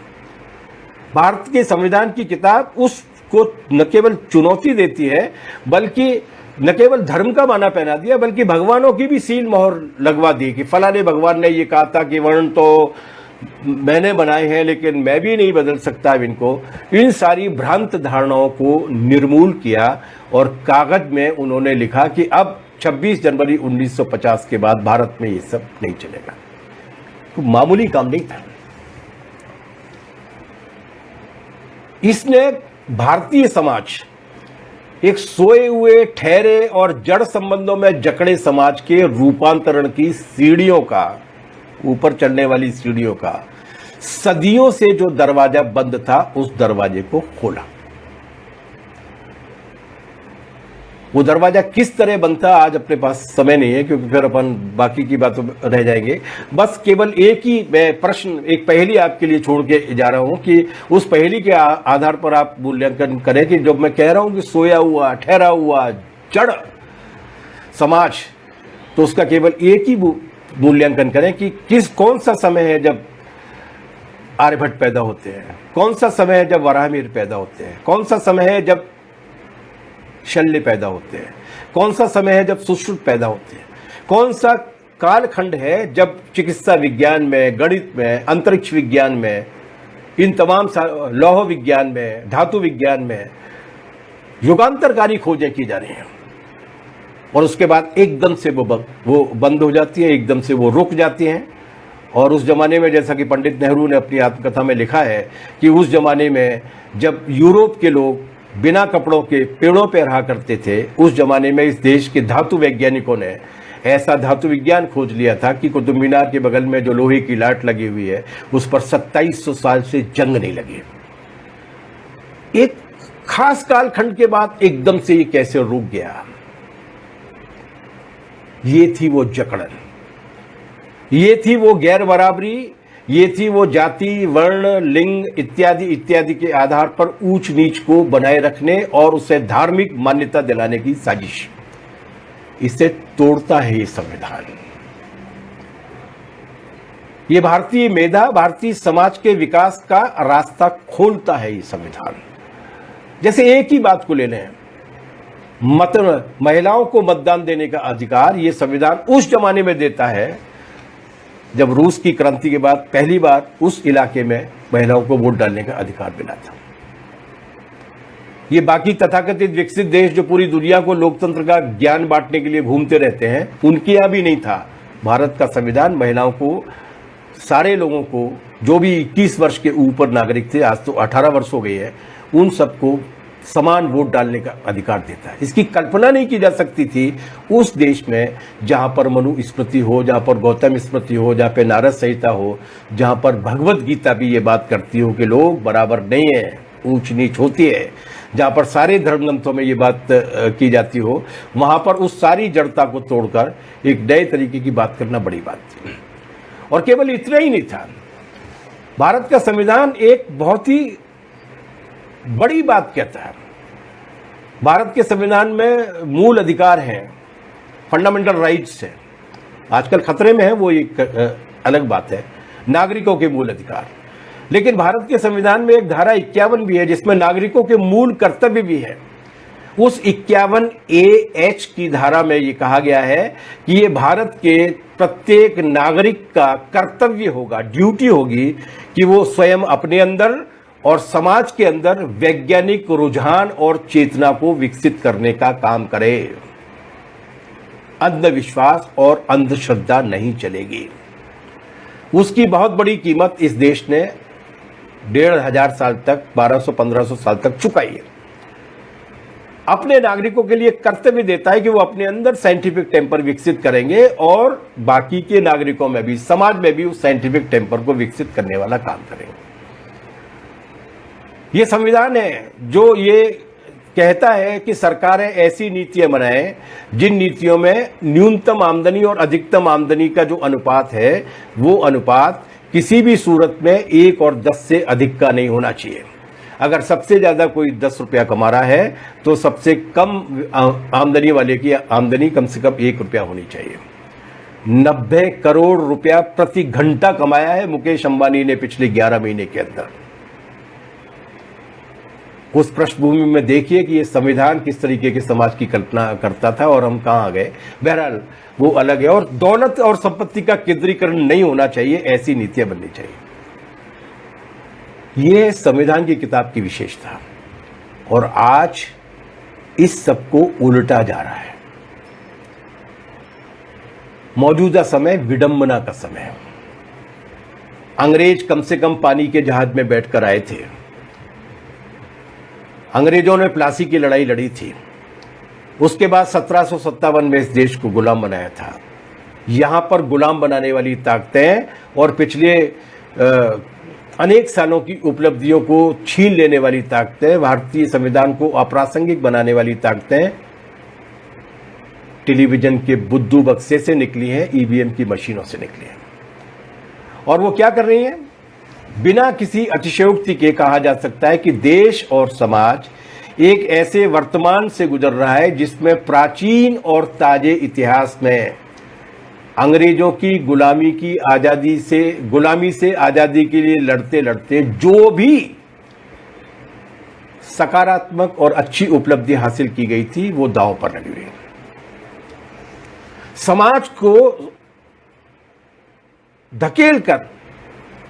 भारत के संविधान की किताब उसको न केवल चुनौती देती है, बल्कि न केवल धर्म का माना पहना दिया, बल्कि भगवानों की भी सील मोहर लगवा दी कि फलाने भगवान ने ये कहा था कि वर्ण तो मैंने बनाए हैं लेकिन मैं भी नहीं बदल सकता इनको। इन सारी भ्रांत धारणाओं को निर्मूल किया और कागज में उन्होंने लिखा कि अब 26 जनवरी 1950 के बाद भारत में ये सब नहीं चलेगा। तो मामूली काम नहीं था। इसने भारतीय समाज, एक सोए हुए, ठहरे और जड़ संबंधों में जकड़े समाज के रूपांतरण की सीढ़ियों का, ऊपर चढ़ने वाली सीढ़ियों का, सदियों से जो दरवाजा बंद था उस दरवाजे को खोला। वो दरवाजा किस तरह बनता आज अपने पास समय नहीं है, क्योंकि फिर अपन बाकी की बातों में रह जाएंगे। बस केवल एक ही मैं प्रश्न, एक पहेली आपके लिए छोड़ के जा रहा हूं कि उस पहेली के आधार पर आप मूल्यांकन करें कि जब मैं कह रहा हूं कि सोया हुआ, ठहरा हुआ, जड़ समाज, तो उसका केवल एक ही मूल्यांकन करें कि कौन सा समय है जब आर्यभट्ट पैदा होते हैं, कौन सा समय है जब वराहमिहिर पैदा होते हैं, कौन सा समय है जब शल्य पैदा होते हैं, कौन सा समय है जब सुश्रुत पैदा होते हैं, कौन सा कालखंड है जब चिकित्सा विज्ञान में, गणित में, अंतरिक्ष विज्ञान में, इन तमाम लौह विज्ञान में, धातु विज्ञान में युगांतरकारी खोजें की जा रही हैं और उसके बाद एकदम से वो बंद हो जाती है, एकदम से वो रुक जाती हैं। और उस जमाने में, जैसा कि पंडित नेहरू ने अपनी आत्मकथा में लिखा है कि उस जमाने में जब यूरोप के लोग बिना कपड़ों के पेड़ों पर रहा करते थे, उस जमाने में इस देश के धातु वैज्ञानिकों ने ऐसा धातु विज्ञान खोज लिया था कि कुतुब मीनार के बगल में जो लोहे की लाट लगी हुई है उस पर 2700 साल से जंग नहीं लगी। एक खास कालखंड के बाद एकदम से ये कैसे रुक गया? ये थी वो जकड़न, ये थी वो गैर बराबरी, ये थी वो जाति, वर्ण, लिंग इत्यादि इत्यादि के आधार पर ऊंच नीच को बनाए रखने और उसे धार्मिक मान्यता दिलाने की साजिश। इसे तोड़ता है ये संविधान। ये भारतीय मेधा, भारतीय समाज के विकास का रास्ता खोलता है ये संविधान। जैसे एक ही बात को ले लें, महिलाओं को मतदान देने का अधिकार ये संविधान उस जमाने में देता है जब रूस की क्रांति के बाद पहली बार उस इलाके में महिलाओं को वोट डालने का अधिकार मिला था। ये बाकी तथाकथित विकसित देश जो पूरी दुनिया को लोकतंत्र का ज्ञान बांटने के लिए घूमते रहते हैं, उनके यहां भी नहीं था। भारत का संविधान महिलाओं को, सारे लोगों को, जो भी 21 वर्ष के ऊपर नागरिक थे, आज तो 18 वर्ष हो गई है, उन सबको समान वोट डालने का अधिकार देता है। इसकी कल्पना नहीं की जा सकती थी उस देश में जहां पर मनु स्मृति हो, जहां पर गौतम स्मृति हो, जहां पर नारद संहिता हो, जहां पर भगवत गीता भी ये बात करती हो कि लोग बराबर नहीं है, ऊंच नीच होती है, जहां पर सारे धर्म ग्रंथों में ये बात की जाती हो, वहां पर उस सारी जड़ता को तोड़कर एक नए तरीके की बात करना बड़ी बात थी। और केवल इतना ही नहीं था, भारत का संविधान एक बहुत ही बड़ी बात कहता है। भारत के संविधान में मूल अधिकार हैं, फंडामेंटल राइट्स है, आजकल खतरे में है वो एक अलग बात है, नागरिकों के मूल अधिकार। लेकिन भारत के संविधान में एक धारा 51 भी है जिसमें नागरिकों के मूल कर्तव्य भी है। उस 51A(H) की धारा में ये कहा गया है कि ये भारत के प्रत्येक नागरिक का कर्तव्य होगा, ड्यूटी होगी कि वो स्वयं अपने अंदर और समाज के अंदर वैज्ञानिक रुझान और चेतना को विकसित करने का काम करे। अंधविश्वास और अंधश्रद्धा नहीं चलेगी। उसकी बहुत बड़ी कीमत इस देश ने 1500 साल तक, 1200-1500 साल तक चुकाई है। अपने नागरिकों के लिए कर्तव्य देता है कि वो अपने अंदर साइंटिफिक टेम्पर विकसित करेंगे और बाकी के नागरिकों में भी, समाज में भी उस साइंटिफिक टेम्पर को विकसित करने वाला काम करेंगे। ये संविधान है जो ये कहता है कि सरकारें ऐसी नीतियां बनाएं जिन नीतियों में न्यूनतम आमदनी और अधिकतम आमदनी का जो अनुपात है वो अनुपात किसी भी सूरत में 1 और 10 से अधिक का नहीं होना चाहिए। अगर सबसे ज्यादा कोई 10 रुपया कमा रहा है तो सबसे कम आमदनी वाले की आमदनी कम से कम 1 रुपया होनी चाहिए। 90 करोड़ रुपया प्रति घंटा कमाया है मुकेश अंबानी ने पिछले 11 महीने के अंदर। उस पृष्ठभूमि में देखिए कि ये संविधान किस तरीके के समाज की कल्पना करता था और हम कहां आ गए। बहरहाल वो अलग है और दौलत और संपत्ति का केंद्रीकरण नहीं होना चाहिए, ऐसी नीतियां बननी चाहिए। ये संविधान की किताब की विशेषता और आज इस सबको उल्टा जा रहा है। मौजूदा समय विडंबना का समय है। अंग्रेज कम से कम पानी के जहाज में बैठकर आए थे। अंग्रेजों ने प्लासी की लड़ाई लड़ी थी। उसके बाद 1757 में इस देश को गुलाम बनाया था। यहां पर गुलाम बनाने वाली ताकतें और पिछले अनेक सालों की उपलब्धियों को छीन लेने वाली ताकतें, भारतीय संविधान को अप्रासंगिक बनाने वाली ताकतें टेलीविजन के बुद्धू बक्से से निकली हैं, ईवीएम की मशीनों से निकली हैं। और वो क्या कर रही हैं? बिना किसी अतिशयोक्ति के कहा जा सकता है कि देश और समाज एक ऐसे वर्तमान से गुजर रहा है जिसमें प्राचीन और ताजे इतिहास में अंग्रेजों की गुलामी से आजादी के लिए लड़ते लड़ते जो भी सकारात्मक और अच्छी उपलब्धि हासिल की गई थी वो दांव पर लगी हुई है। समाज को धकेल कर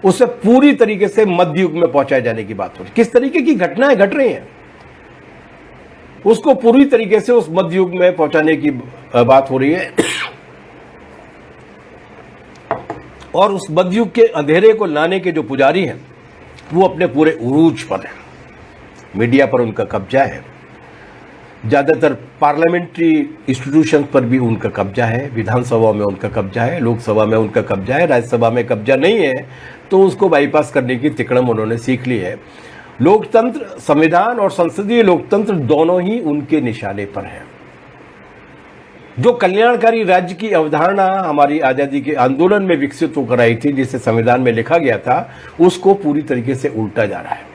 उसे पूरी तरीके से मध्य युग में पहुंचाए जाने की बात हो रही है। किस तरीके की घटनाएं घट रही हैं, उसको पूरी तरीके से उस मध्य युग में पहुंचाने की बात हो रही है। और उस मध्य युग के अंधेरे को लाने के जो पुजारी हैं वो अपने पूरे उरूज पर हैं। मीडिया पर उनका कब्जा है, ज्यादातर पार्लियामेंट्री इंस्टीट्यूशन पर भी उनका कब्जा है, विधानसभा में उनका कब्जा है, लोकसभा में उनका कब्जा है, राज्यसभा में कब्जा नहीं है तो उसको बाईपास करने की तिकड़म उन्होंने सीख ली है। लोकतंत्र, संविधान और संसदीय लोकतंत्र दोनों ही उनके निशाने पर है। जो कल्याणकारी राज्य की अवधारणा हमारी आजादी के आंदोलन में विकसित होकर आई थी, जिसे संविधान में लिखा गया था, उसको पूरी तरीके से उल्टा जा रहा है।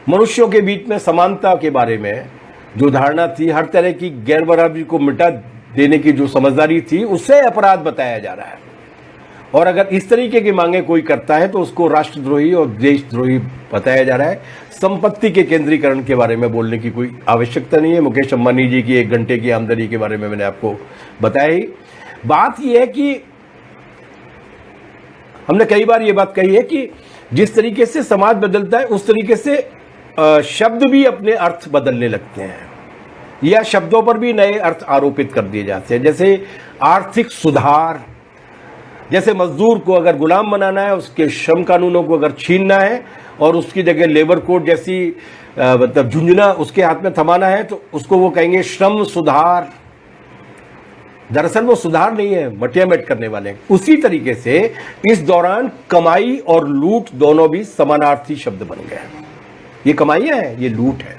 मनुष्यों के बीच में समानता के बारे में जो धारणा थी, हर तरह की गैर बराबरी को मिटा देने की जो समझदारी थी, उसे अपराध बताया जा रहा है। और अगर इस तरीके की मांगे कोई करता है तो उसको राष्ट्रद्रोही और देशद्रोही बताया जा रहा है। संपत्ति के केंद्रीकरण के बारे में बोलने की कोई आवश्यकता नहीं है। मुकेश अंबानी जी की 1 घंटे की आमदनी के बारे में मैंने आपको बताया ही। बात यह है कि हमने कई बार यह बात कही है कि जिस तरीके से समाज बदलता है उस तरीके से शब्द भी अपने अर्थ बदलने लगते हैं, या शब्दों पर भी नए अर्थ आरोपित कर दिए जाते हैं। जैसे आर्थिक सुधार, जैसे मजदूर को अगर गुलाम बनाना है, उसके श्रम कानूनों को अगर छीनना है और उसकी जगह लेबर कोड जैसी मतलब झुंझुना उसके हाथ में थमाना है तो उसको वो कहेंगे श्रम सुधार। दरअसल वो सुधार नहीं है, मटिया मेट करने वाले। उसी तरीके से इस दौरान कमाई और लूट दोनों भी समानार्थी शब्द बन गए हैं। ये कमाइयां है, ये लूट है।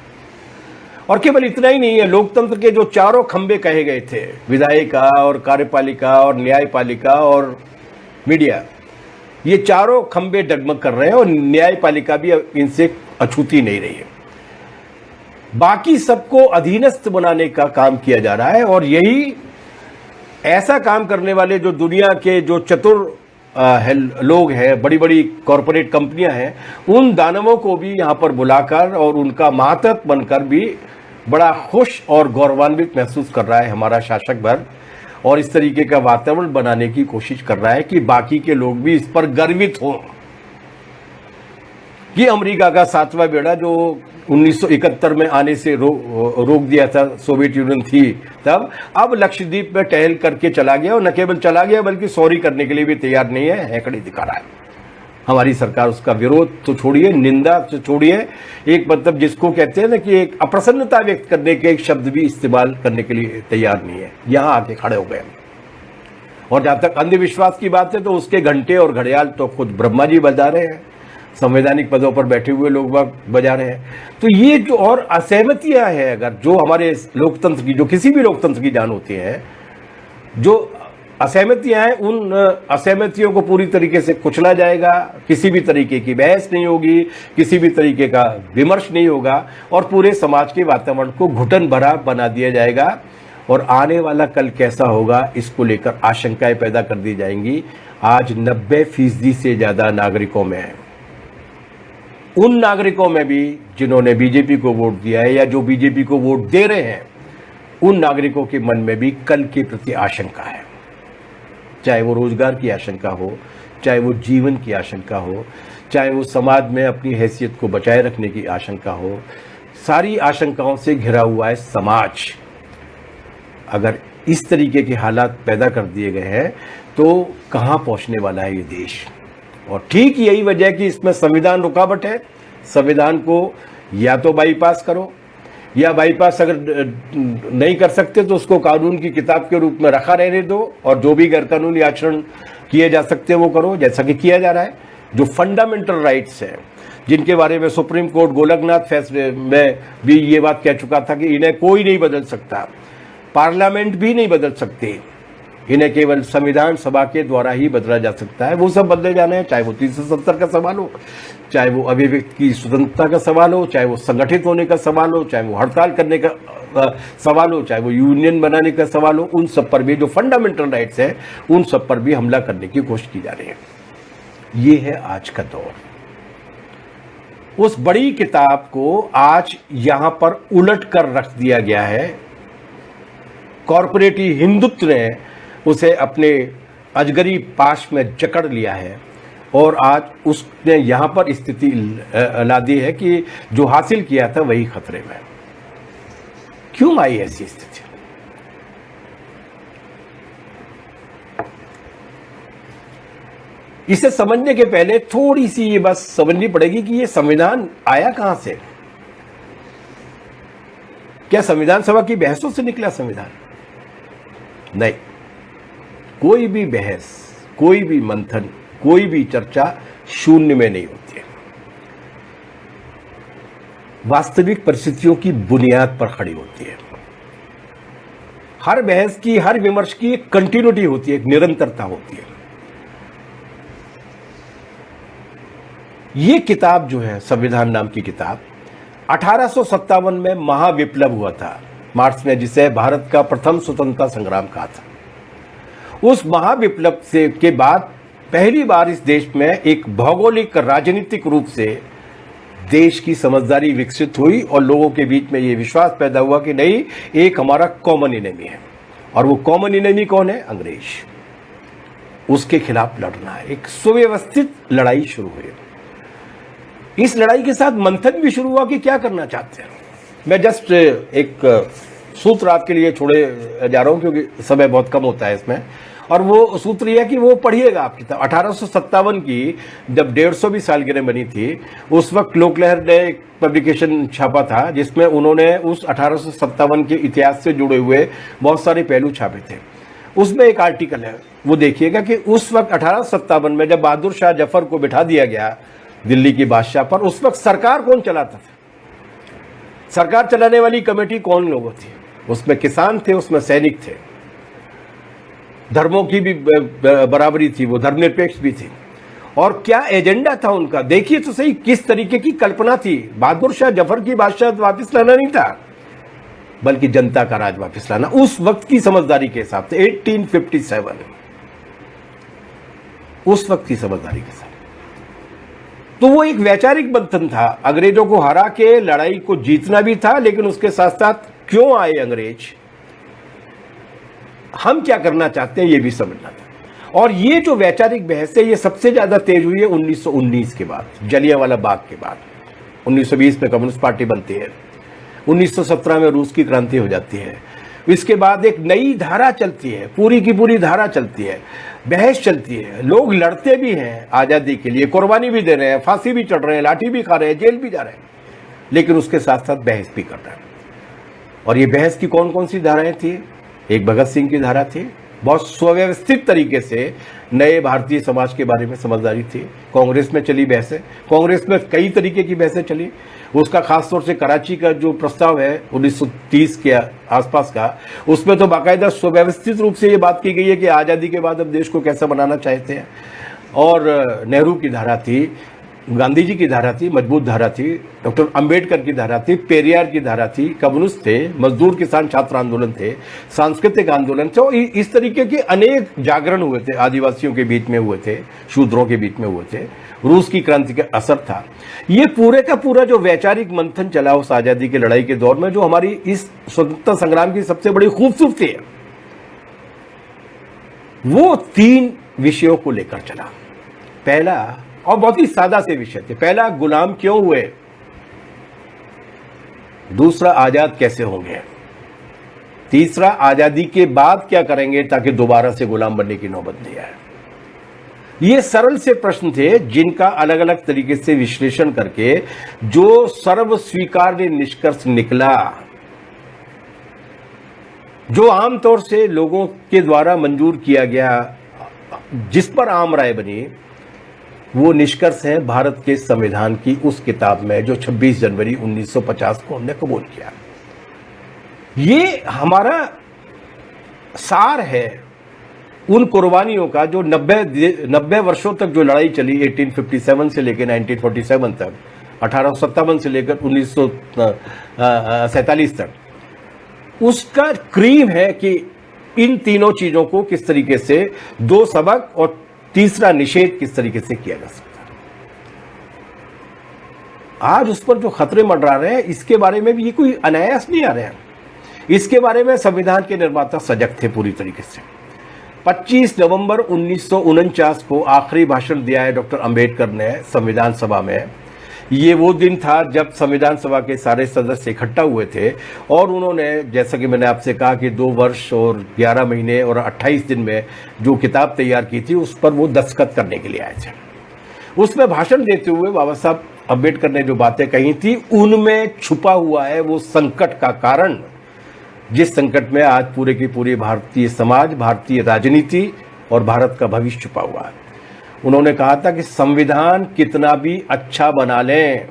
और केवल इतना ही नहीं है, लोकतंत्र के जो चारों खंबे कहे गए थे, विधायिका और कार्यपालिका और न्यायपालिका और मीडिया, ये चारों खंबे डगमग कर रहे हैं और न्यायपालिका भी इनसे अछूती नहीं रही है। बाकी सबको अधीनस्थ बनाने का काम किया जा रहा है। और यही ऐसा काम करने वाले जो दुनिया के जो चतुर लोग हैं, बड़ी बड़ी कॉरपोरेट कंपनियां हैं, उन दानवों को भी यहां पर बुलाकर और उनका मातहत बनकर भी बड़ा खुश और गौरवान्वित महसूस कर रहा है हमारा शासक वर्ग। और इस तरीके का वातावरण बनाने की कोशिश कर रहा है कि बाकी के लोग भी इस पर गर्वित हों कि अमेरिका का 7वां बेड़ा जो 1971 में आने से रोक दिया था, सोवियत यूनियन थी तब, अब लक्षद्वीप में टहल करके चला गया। और न केवल चला गया बल्कि सॉरी करने के लिए भी तैयार नहीं है, हैकड़ी दिखा रहा है। हमारी सरकार उसका विरोध तो छोड़िए, निंदा तो छोड़िए, एक मतलब जिसको कहते हैं ना कि एक अप्रसन्नता व्यक्त करने के एक शब्द भी इस्तेमाल करने के लिए तैयार नहीं है। यहां आके खड़े हो गए। और जहां तक अंधविश्वास की बात है तो उसके घंटे और घड़ियाल तो खुद ब्रह्मा जी बजा रहे हैं, संवैधानिक पदों पर बैठे हुए लोग बजा रहे हैं। तो ये जो और असहमतियां हैं, अगर जो हमारे लोकतंत्र की, जो किसी भी लोकतंत्र की जान होती है, जो असहमतियां हैं, उन असहमतियों को पूरी तरीके से कुचला जाएगा। किसी भी तरीके की बहस नहीं होगी, किसी भी तरीके का विमर्श नहीं होगा और पूरे समाज के वातावरण को घुटन भरा बना दिया जाएगा। और आने वाला कल कैसा होगा इसको लेकर आशंकाएं पैदा कर दी जाएंगी। आज 90% से ज्यादा नागरिकों में है, उन नागरिकों में भी जिन्होंने बीजेपी को वोट दिया है या जो बीजेपी को वोट दे रहे हैं, उन नागरिकों के मन में भी कल के प्रति आशंका है। चाहे वो रोजगार की आशंका हो, चाहे वो जीवन की आशंका हो, चाहे वो समाज में अपनी हैसियत को बचाए रखने की आशंका हो, सारी आशंकाओं से घिरा हुआ है समाज। अगर इस तरीके के हालात पैदा कर दिए गए हैं तो कहां पहुंचने वाला है ये देश। और ठीक यही वजह है कि इसमें संविधान रुकावट है। संविधान को या तो बाईपास करो, या बाईपास अगर नहीं कर सकते तो उसको कानून की किताब के रूप में रखा रहने दो और जो भी गैर कानूनी आचरण किए जा सकते हैं वो करो, जैसा कि किया जा रहा है। जो फंडामेंटल राइट्स हैं, जिनके बारे में सुप्रीम कोर्ट गोलकनाथ फैसले में भी ये बात कह चुका था कि इन्हें कोई नहीं बदल सकता, पार्लियामेंट भी नहीं बदल सकते, इन्हें केवल संविधान सभा के द्वारा ही बदला जा सकता है। वो सब बदले जाने हैं, चाहे वो 370 का सवाल हो, चाहे वो अभिव्यक्ति की स्वतंत्रता का सवाल हो, चाहे वो संगठित होने का सवाल हो, चाहे वो हड़ताल करने का सवाल हो, चाहे वो यूनियन बनाने का सवाल हो। उन सब पर भी जो फंडामेंटल राइट्स हैं उन सब पर भी हमला करने की कोशिश की जा रही है। ये है आज का दौर। उस बड़ी किताब को आज यहां पर उलट कर रख दिया गया है। कॉर्पोरेटी हिंदुत्व ने उसे अपने अजगरी पाश में जकड़ लिया है और आज उसने यहां पर स्थिति ला दी है कि जो हासिल किया था वही खतरे में। क्यों आई ऐसी स्थिति? इसे समझने के पहले थोड़ी सी ये बात समझनी पड़ेगी कि ये संविधान आया कहां से। क्या संविधान सभा की बहसों से निकला संविधान? नहीं। कोई भी बहस, कोई भी मंथन, कोई भी चर्चा शून्य में नहीं होती है। वास्तविक परिस्थितियों की बुनियाद पर खड़ी होती है। हर बहस की, हर विमर्श की एक कंटिन्यूटी होती है, एक निरंतरता होती है। ये किताब जो है, संविधान नाम की किताब, 1857 में महाविप्लव हुआ था मार्च में, जिसे भारत का प्रथम स्वतंत्रता संग्राम कहा था। उस महाविप्लव से के बाद पहली बार इस देश में एक भौगोलिक राजनीतिक रूप से देश की समझदारी विकसित हुई और लोगों के बीच में ये विश्वास पैदा हुआ कि नहीं, एक हमारा कॉमन इनेमी है। और वो कॉमन इनेमी कौन है? अंग्रेज। उसके खिलाफ लड़ना है। एक सुव्यवस्थित लड़ाई शुरू हुई। इस लड़ाई के साथ मंथन भी शुरू हुआ कि क्या करना चाहते हैं। मैं जस्ट एक सूत्र आपके लिए छोड़े जा रहा हूं क्योंकि समय बहुत कम होता है इसमें, और वो सूत्र यह है कि वो पढ़िएगा आप किताब। 1857 की जब 150वीं सालगिरह बनी थी, उस वक्त लोकलहर ने एक पब्लिकेशन छापा था जिसमें उन्होंने उस 1857 के इतिहास से जुड़े हुए बहुत सारे पहलू छापे थे। उसमें एक आर्टिकल है, वो देखिएगा कि उस वक्त 1857 में जब बहादुर शाह जफर को बिठा दिया गया दिल्ली की बादशाह पर, उस वक्त सरकार कौन चलाता था? सरकार चलाने वाली कमेटी कौन लोगों थी? उसमें किसान थे, उसमें सैनिक थे, धर्मों की भी बराबरी थी, वो धर्मनिरपेक्ष भी थे। और क्या एजेंडा था उनका? देखिए तो सही किस तरीके की कल्पना थी। बहादुर शाह जफर की बादशाह वापस लाना नहीं था, बल्कि जनता का राज वापस लाना, उस वक्त की समझदारी के हिसाब से। 1857 उस वक्त की समझदारी के साथ। तो वो एक वैचारिक मंथन था। अंग्रेजों को हरा के लड़ाई को जीतना भी था, लेकिन उसके साथ साथ क्यों आए अंग्रेज, हम क्या करना चाहते हैं, ये भी समझना था। और ये जो वैचारिक बहस है, ये सबसे ज्यादा तेज हुई है 1919 के बाद, जलियांवाला बाग के बाद। 1920 में कम्युनिस्ट पार्टी बनती है, 1917 में रूस की क्रांति हो जाती है। इसके बाद एक नई धारा चलती है, पूरी की पूरी धारा चलती है, बहस चलती है, लोग लड़ते भी हैं आजादी के लिए, कुर्बानी भी दे रहे हैं, फांसी भी चढ़ रहे हैं, लाठी भी खा रहे हैं, जेल भी जा रहे हैं, लेकिन उसके साथ साथ बहस भी कर रहे हैं। और ये बहस की कौन कौन सी धाराएं थी? एक भगत सिंह की धारा थी, बहुत सुव्यवस्थित तरीके से नए भारतीय समाज के बारे में समझदारी थी। कांग्रेस में चली बहसें, कांग्रेस में कई तरीके की बहसें चली। उसका खासतौर से कराची का जो प्रस्ताव है 1930 के आसपास का, उसमें तो बाकायदा सुव्यवस्थित रूप से ये बात की गई है कि आज़ादी के बाद अब देश को कैसा बनाना चाहते हैं। और नेहरू की धारा थी, गांधी जी की धारा थी, मजबूत धारा थी, डॉक्टर अंबेडकर की धारा थी, पेरियार की धारा थी, कम्युनिस्ट थे, मजदूर किसान छात्र आंदोलन थे, सांस्कृतिक आंदोलन थे। और इस तरीके के अनेक जागरण हुए थे, आदिवासियों के बीच में हुए थे, शूद्रों के बीच में हुए थे, रूस की क्रांति का असर था। ये पूरे का पूरा जो वैचारिक मंथन चला उस आजादी की लड़ाई के दौर में, जो हमारी इस स्वतंत्रता संग्राम की सबसे बड़ी खूबसूरती है, वो 3 विषयों को लेकर चला। पहला, और बहुत ही सादा से विषय थे, पहला गुलाम क्यों हुए, दूसरा आजाद कैसे होंगे, तीसरा आजादी के बाद क्या करेंगे ताकि दोबारा से गुलाम बनने की नौबत नहीं आए। ये सरल से प्रश्न थे जिनका अलग अलग तरीके से विश्लेषण करके जो सर्व स्वीकार्य निष्कर्ष निकला, जो आमतौर से लोगों के द्वारा मंजूर किया गया, जिस पर आम राय बनी, वो निष्कर्ष है भारत के संविधान की उस किताब में जो 26 जनवरी 1950 को हमने कबूल किया। ये हमारा सार है उन कुर्बानियों का जो 90 वर्षों तक जो लड़ाई चली 1857 से लेकर 1947 तक, 1857 से लेकर 1947 तक, उसका क्रीम है कि इन तीनों चीजों को किस तरीके से, दो सबक और तीसरा निषेध किस तरीके से किया जा सकता है। आज उस पर जो खतरे मंडरा रहे हैं, इसके बारे में भी ये कोई अनायास नहीं आ रहे हैं। इसके बारे में संविधान के निर्माता सजग थे पूरी तरीके से। 25 नवंबर 1949 को आखिरी भाषण दिया है डॉक्टर अंबेडकर ने संविधान सभा में। ये वो दिन था जब संविधान सभा के सारे सदस्य इकट्ठा हुए थे और उन्होंने, जैसा कि मैंने आपसे कहा कि 2 वर्ष और 11 महीने और 28 दिन में जो किताब तैयार की थी, उस पर वो दस्तखत करने के लिए आए थे। उसमें भाषण देते हुए बाबा साहब अंबेडकर ने जो बातें कही थी, उनमें छुपा हुआ है वो संकट का कारण, जिस संकट में आज पूरे की पूरी भारतीय समाज, भारतीय राजनीति और भारत का भविष्य छुपा हुआ है। उन्होंने कहा था कि संविधान कितना भी अच्छा बना लें,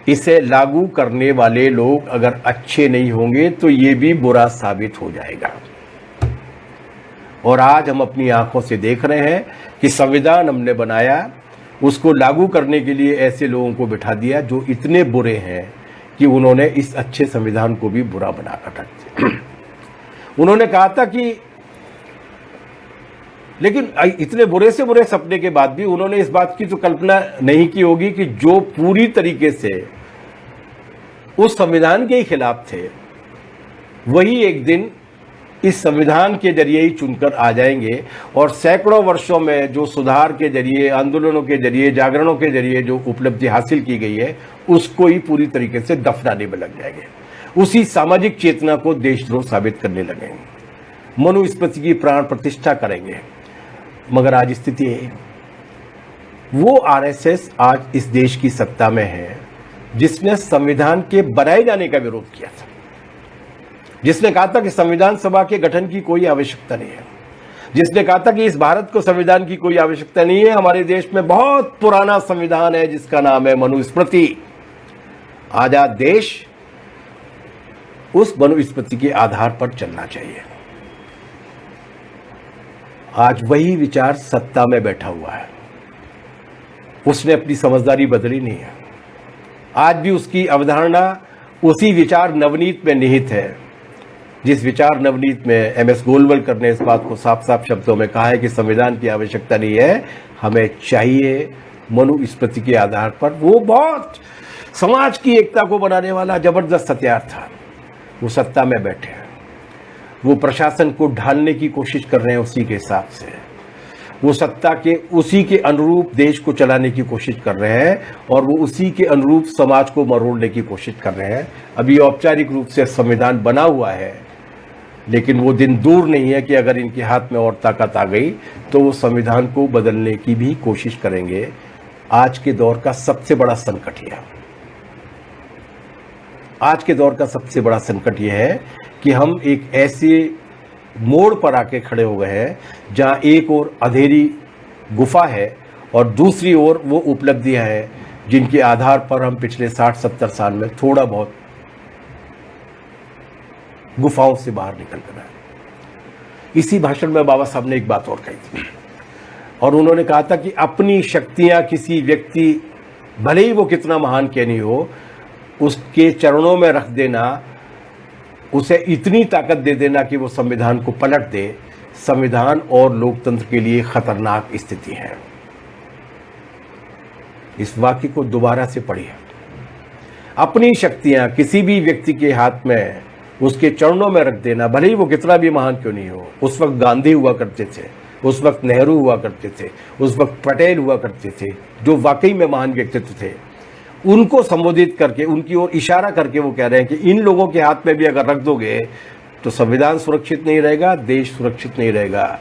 इसे लागू करने वाले लोग अगर अच्छे नहीं होंगे तो ये भी बुरा साबित हो जाएगा। और आज हम अपनी आंखों से देख रहे हैं कि संविधान हमने बनाया, उसको लागू करने के लिए ऐसे लोगों को बिठा दिया जो इतने बुरे हैं कि उन्होंने इस अच्छे संविधान को भी बुरा बनाकर रख दिया। उन्होंने कहा था कि, लेकिन इतने बुरे से बुरे सपने के बाद भी उन्होंने इस बात की तो कल्पना नहीं की होगी कि जो पूरी तरीके से उस संविधान के ही खिलाफ थे, वही एक दिन इस संविधान के जरिए ही चुनकर आ जाएंगे और सैकड़ों वर्षों में जो सुधार के जरिए, आंदोलनों के जरिए, जागरणों के जरिए जो उपलब्धि हासिल की गई है, उसको ही पूरी तरीके से दफनाने में लग जाएंगे। उसी सामाजिक चेतना को देशद्रोह साबित करने लगेंगे, मनुस्मृति की प्राण प्रतिष्ठा करेंगे। मगर आज स्थिति है, वो आरएसएस आज इस देश की सत्ता में है जिसने संविधान के बनाए जाने का विरोध किया था, जिसने कहा था कि संविधान सभा के गठन की कोई आवश्यकता नहीं है, जिसने कहा था कि इस भारत को संविधान की कोई आवश्यकता नहीं है, हमारे देश में बहुत पुराना संविधान है जिसका नाम है मनुस्मृति। आजाद देश उस मनुस्मृति के आधार पर चलना चाहिए। आज वही विचार सत्ता में बैठा हुआ है, उसने अपनी समझदारी बदली नहीं है। आज भी उसकी अवधारणा उसी विचार नवनीत में निहित है, जिस विचार नवनीत में एमएस गोलवलकर ने इस बात को साफ साफ शब्दों में कहा है कि संविधान की आवश्यकता नहीं है, हमें चाहिए मनुस्मृति के आधार पर। वो बहुत समाज की एकता को बनाने वाला जबरदस्त हथियार था। वो सत्ता में बैठे हैं, वो प्रशासन को ढालने की कोशिश कर रहे हैं उसी के हिसाब से, वो सत्ता के उसी के अनुरूप देश को चलाने की कोशिश कर रहे हैं और वो उसी के अनुरूप समाज को मरोड़ने की कोशिश कर रहे हैं। अभी औपचारिक रूप से संविधान बना हुआ है, लेकिन वो दिन दूर नहीं है कि अगर इनके हाथ में और ताकत आ गई तो वो संविधान को बदलने की भी कोशिश करेंगे। आज के दौर का सबसे बड़ा संकट यह है, आज के दौर का सबसे बड़ा संकट यह है कि हम एक ऐसे मोड़ पर आके खड़े हो गए हैं जहां एक ओर अंधेरी गुफा है और दूसरी ओर वो उपलब्धियां हैं जिनके आधार पर हम पिछले 60-70 साल में थोड़ा बहुत गुफाओं से बाहर निकल कर आए। इसी भाषण में बाबा साहब ने एक बात और कही थी और उन्होंने कहा था कि अपनी शक्तियां किसी व्यक्ति, भले ही वो कितना महान क्यों नहीं हो, उसके चरणों में रख देना, उसे इतनी ताकत दे देना कि वो संविधान को पलट दे, संविधान और लोकतंत्र के लिए खतरनाक स्थिति है। इस वाक्य को दोबारा से पढ़िए। अपनी शक्तियां किसी भी व्यक्ति के हाथ में, उसके चरणों में रख देना, भले ही वो कितना भी महान क्यों नहीं हो। उस वक्त गांधी हुआ करते थे, उस वक्त नेहरू हुआ करते थे, उस वक्त पटेल हुआ करते थे, जो वाकई में महान व्यक्तित्व थे। उनको संबोधित करके, उनकी ओर इशारा करके वो कह रहे हैं कि इन लोगों के हाथ में भी अगर रख दोगे तो संविधान सुरक्षित नहीं रहेगा, देश सुरक्षित नहीं रहेगा।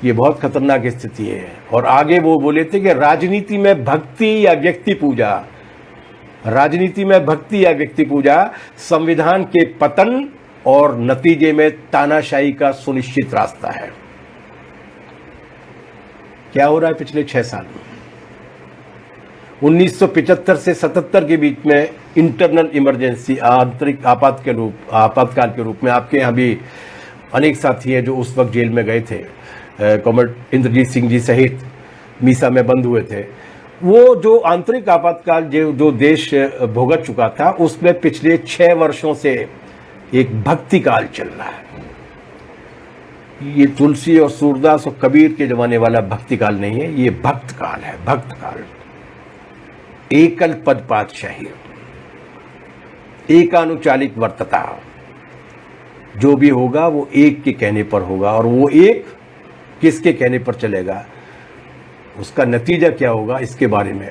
ये बहुत खतरनाक स्थिति है। और आगे वो बोले थे कि राजनीति में भक्ति या व्यक्ति पूजा, राजनीति में भक्ति या व्यक्ति पूजा संविधान के पतन और नतीजे में तानाशाही का सुनिश्चित रास्ता है। क्या हो रहा है पिछले 6 साल में? 1975 से 77 के बीच में इंटरनल इमरजेंसी, आंतरिक आपातकाल के रूप में आपके यहाँ भी अनेक साथी हैं जो उस वक्त जेल में गए थे, कॉमरेड इंद्रजीत सिंह जी सहित मीसा में बंद हुए थे। वो जो आंतरिक आपातकाल जो देश भुगत चुका था, उसमें पिछले 6 वर्षों से एक भक्ति काल चल रहा है। ये तुलसी और सूरदास और कबीर के जमाने वाला भक्ति काल नहीं है, ये भक्त काल है, भक्त काल। एकल पद पातशाही, एकानुचालिक वर्तता, जो भी होगा वो एक के कहने पर होगा, और वो एक किसके कहने पर चलेगा, उसका नतीजा क्या होगा, इसके बारे में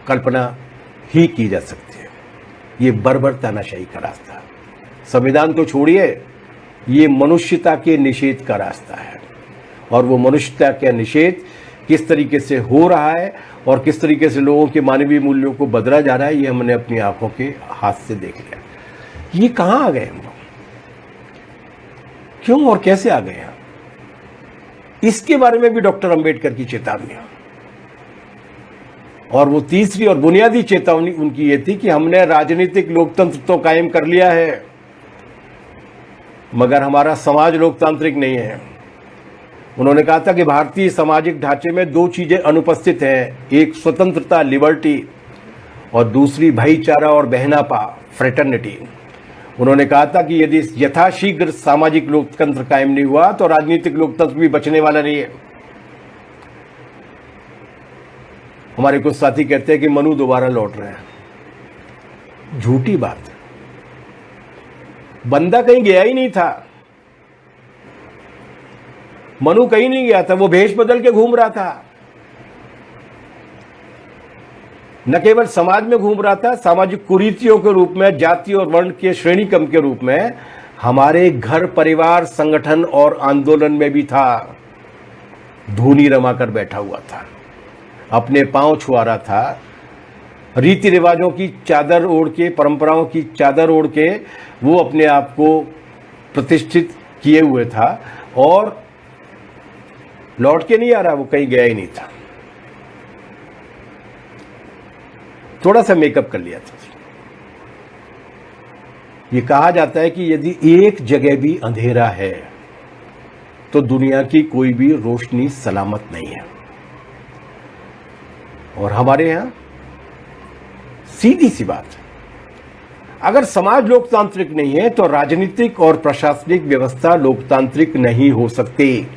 कल्पना ही की जा सकती है। ये बर्बर तानाशाही का रास्ता, संविधान को छोड़िए, ये मनुष्यता के निषेध का रास्ता है। और वो मनुष्यता का निषेध किस तरीके से हो रहा है और किस तरीके से लोगों के मानवीय मूल्यों को बदला जा रहा है, ये हमने अपनी आंखों के हाथ से देख लिया। ये कहां आ गए हम लोग, क्यों और कैसे आ गए हैं, इसके बारे में भी डॉक्टर अंबेडकर की चेतावनी, और वो तीसरी और बुनियादी चेतावनी उनकी ये थी कि हमने राजनीतिक लोकतंत्र तो कायम कर लिया है, मगर हमारा समाज लोकतांत्रिक नहीं है। उन्होंने कहा था कि भारतीय सामाजिक ढांचे में 2 चीजें अनुपस्थित हैं, एक स्वतंत्रता लिबर्टी, और दूसरी भाईचारा और बहनापा फ्रेटर्निटी। उन्होंने कहा था कि यदि यथाशीघ्र सामाजिक लोकतंत्र कायम नहीं हुआ तो राजनीतिक लोकतंत्र भी बचने वाला नहीं है। हमारे कुछ साथी कहते हैं कि मनु दोबारा लौट रहे हैं, झूठी बात है। बंदा कहीं गया ही नहीं था, मनु कहीं नहीं गया था, वो भेष बदल के घूम रहा था। न केवल समाज में घूम रहा था, सामाजिक कुरीतियों के रूप में, जाति और वर्ण के श्रेणी क्रम के रूप में हमारे घर परिवार संगठन और आंदोलन में भी था। धूनी रमाकर बैठा हुआ था, अपने पांव छुआ रहा था, रीति रिवाजों की चादर ओढ़ के, परंपराओं की चादर ओढ़ के वो अपने आप को प्रतिष्ठित किए हुए था, और लौट के नहीं आ रहा, वो कहीं गया ही नहीं था। थोड़ा सा मेकअप कर लिया था। ये कहा जाता है कि यदि एक जगह भी अंधेरा है तो दुनिया की कोई भी रोशनी सलामत नहीं है। और हमारे यहां सीधी सी बात है, अगर समाज लोकतांत्रिक नहीं है तो राजनीतिक और प्रशासनिक व्यवस्था लोकतांत्रिक नहीं हो सकती।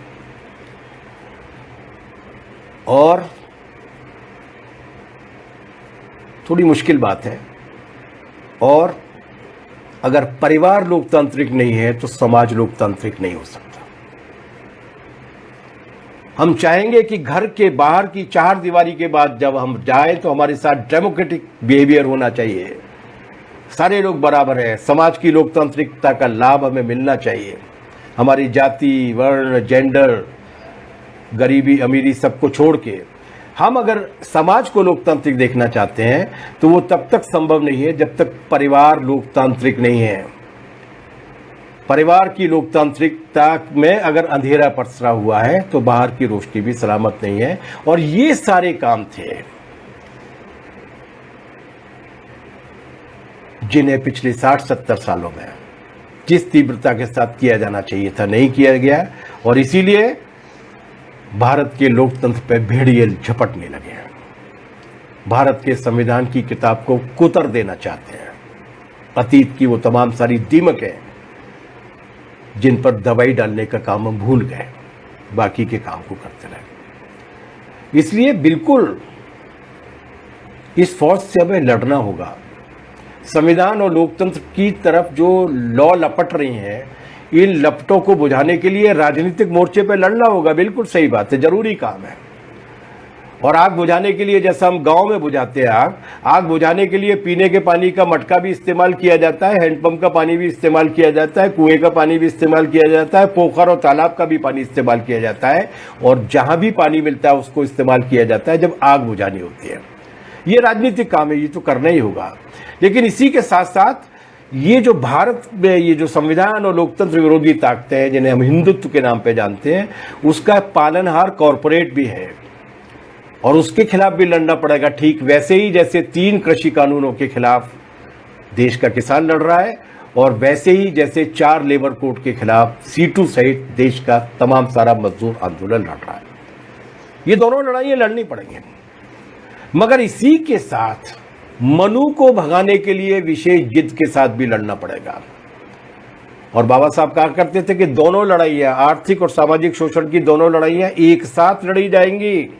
और थोड़ी मुश्किल बात है, और अगर परिवार लोकतांत्रिक नहीं है तो समाज लोकतांत्रिक नहीं हो सकता। हम चाहेंगे कि घर के बाहर की 4 दीवारी के बाद जब हम जाए तो हमारे साथ डेमोक्रेटिक बिहेवियर होना चाहिए, सारे लोग बराबर हैं, समाज की लोकतांत्रिकता का लाभ हमें मिलना चाहिए। हमारी जाति, वर्ण, जेंडर, गरीबी, अमीरी सबको छोड़ के हम अगर समाज को लोकतांत्रिक देखना चाहते हैं तो वो तब तक संभव नहीं है जब तक परिवार लोकतांत्रिक नहीं है। परिवार की लोकतांत्रिकता में अगर अंधेरा पसरा हुआ है तो बाहर की रोशनी भी सलामत नहीं है। और ये सारे काम थे जिन्हें पिछले 60-70 सालों में जिस तीव्रता के साथ किया जाना चाहिए था नहीं किया गया, और इसीलिए भारत के लोकतंत्र पर भेड़िए झपटने लगे हैं। भारत के संविधान की किताब को कुतर देना चाहते हैं। अतीत की वो तमाम सारी दीमकें जिन पर दवाई डालने का काम हम भूल गए, बाकी के काम को करते रहे। इसलिए बिल्कुल इस फौज से हमें लड़ना होगा। संविधान और लोकतंत्र की तरफ जो लौ लपट रही हैं, इन लपटों को बुझाने के लिए राजनीतिक मोर्चे पर लड़ना होगा। बिल्कुल सही बात है, जरूरी काम है। और आग बुझाने के लिए जैसा हम गांव में बुझाते हैं आग बुझाने के लिए पीने के पानी का मटका भी इस्तेमाल किया जाता है, हैंडपंप का पानी भी इस्तेमाल किया जाता है, कुएं का पानी भी इस्तेमाल किया जाता है, पोखर और तालाब का भी पानी इस्तेमाल किया जाता है, और जहां भी पानी मिलता है उसको इस्तेमाल किया जाता है जब आग बुझानी होती है। ये राजनीतिक काम है, ये तो करना ही होगा। लेकिन इसी के साथ साथ ये जो भारत में ये जो संविधान और लोकतंत्र विरोधी ताकतें हैं जिन्हें हम हिंदुत्व के नाम पे जानते हैं, उसका पालनहार कॉरपोरेट भी है, और उसके खिलाफ भी लड़ना पड़ेगा। ठीक वैसे ही जैसे 3 कृषि कानूनों के खिलाफ देश का किसान लड़ रहा है, और वैसे ही जैसे 4 लेबर कोड के खिलाफ सीटू सहित देश का तमाम सारा मजदूर आंदोलन लड़ रहा है। ये दोनों लड़ाइयां लड़नी पड़ेंगी, मगर इसी के साथ मनु को भगाने के लिए विशेष जिद के साथ भी लड़ना पड़ेगा। और बाबा साहब कहा करते थे कि दोनों लड़ाइयां, आर्थिक और सामाजिक शोषण की दोनों लड़ाइयां एक साथ लड़ी जाएंगी।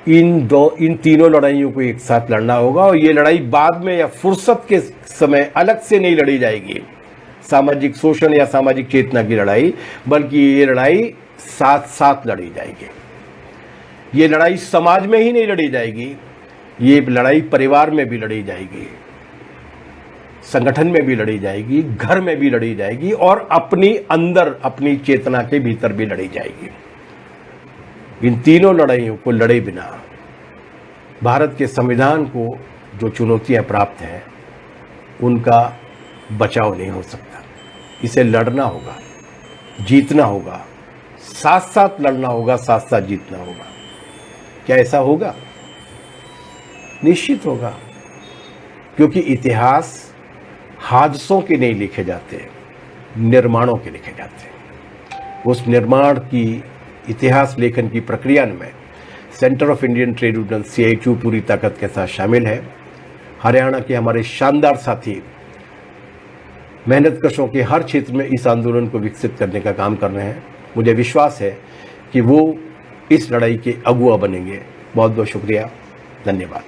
इन तीनों लड़ाइयों को एक साथ लड़ना होगा और ये लड़ाई बाद में या फुर्सत के समय अलग से नहीं लड़ी जाएगी, सामाजिक शोषण या सामाजिक चेतना की लड़ाई, बल्कि ये लड़ाई साथ साथ लड़ी जाएगी। ये लड़ाई समाज में ही नहीं लड़ी जाएगी, ये लड़ाई परिवार में भी लड़ी जाएगी, संगठन में भी लड़ी जाएगी, घर में भी लड़ी जाएगी और अपनी अंदर अपनी चेतना के भीतर भी लड़ी जाएगी। इन तीनों लड़ाइयों को लड़े बिना भारत के संविधान को जो चुनौतियां प्राप्त हैं उनका बचाव नहीं हो सकता। इसे लड़ना होगा, जीतना होगा, साथ साथ लड़ना होगा, साथ साथ जीतना होगा। क्या ऐसा होगा? निश्चित होगा, क्योंकि इतिहास हादसों के नहीं लिखे जाते, निर्माणों के लिखे जाते। उस निर्माण की इतिहास लेखन की प्रक्रिया में centre of Indian trade union CITU पूरी ताकत के साथ शामिल है। हरियाणा के हमारे शानदार साथी मेहनतकशों के हर क्षेत्र में इस आंदोलन को विकसित करने का काम कर रहे हैं। मुझे विश्वास है कि वो इस लड़ाई के अगुआ बनेंगे। बहुत बहुत शुक्रिया, धन्यवाद।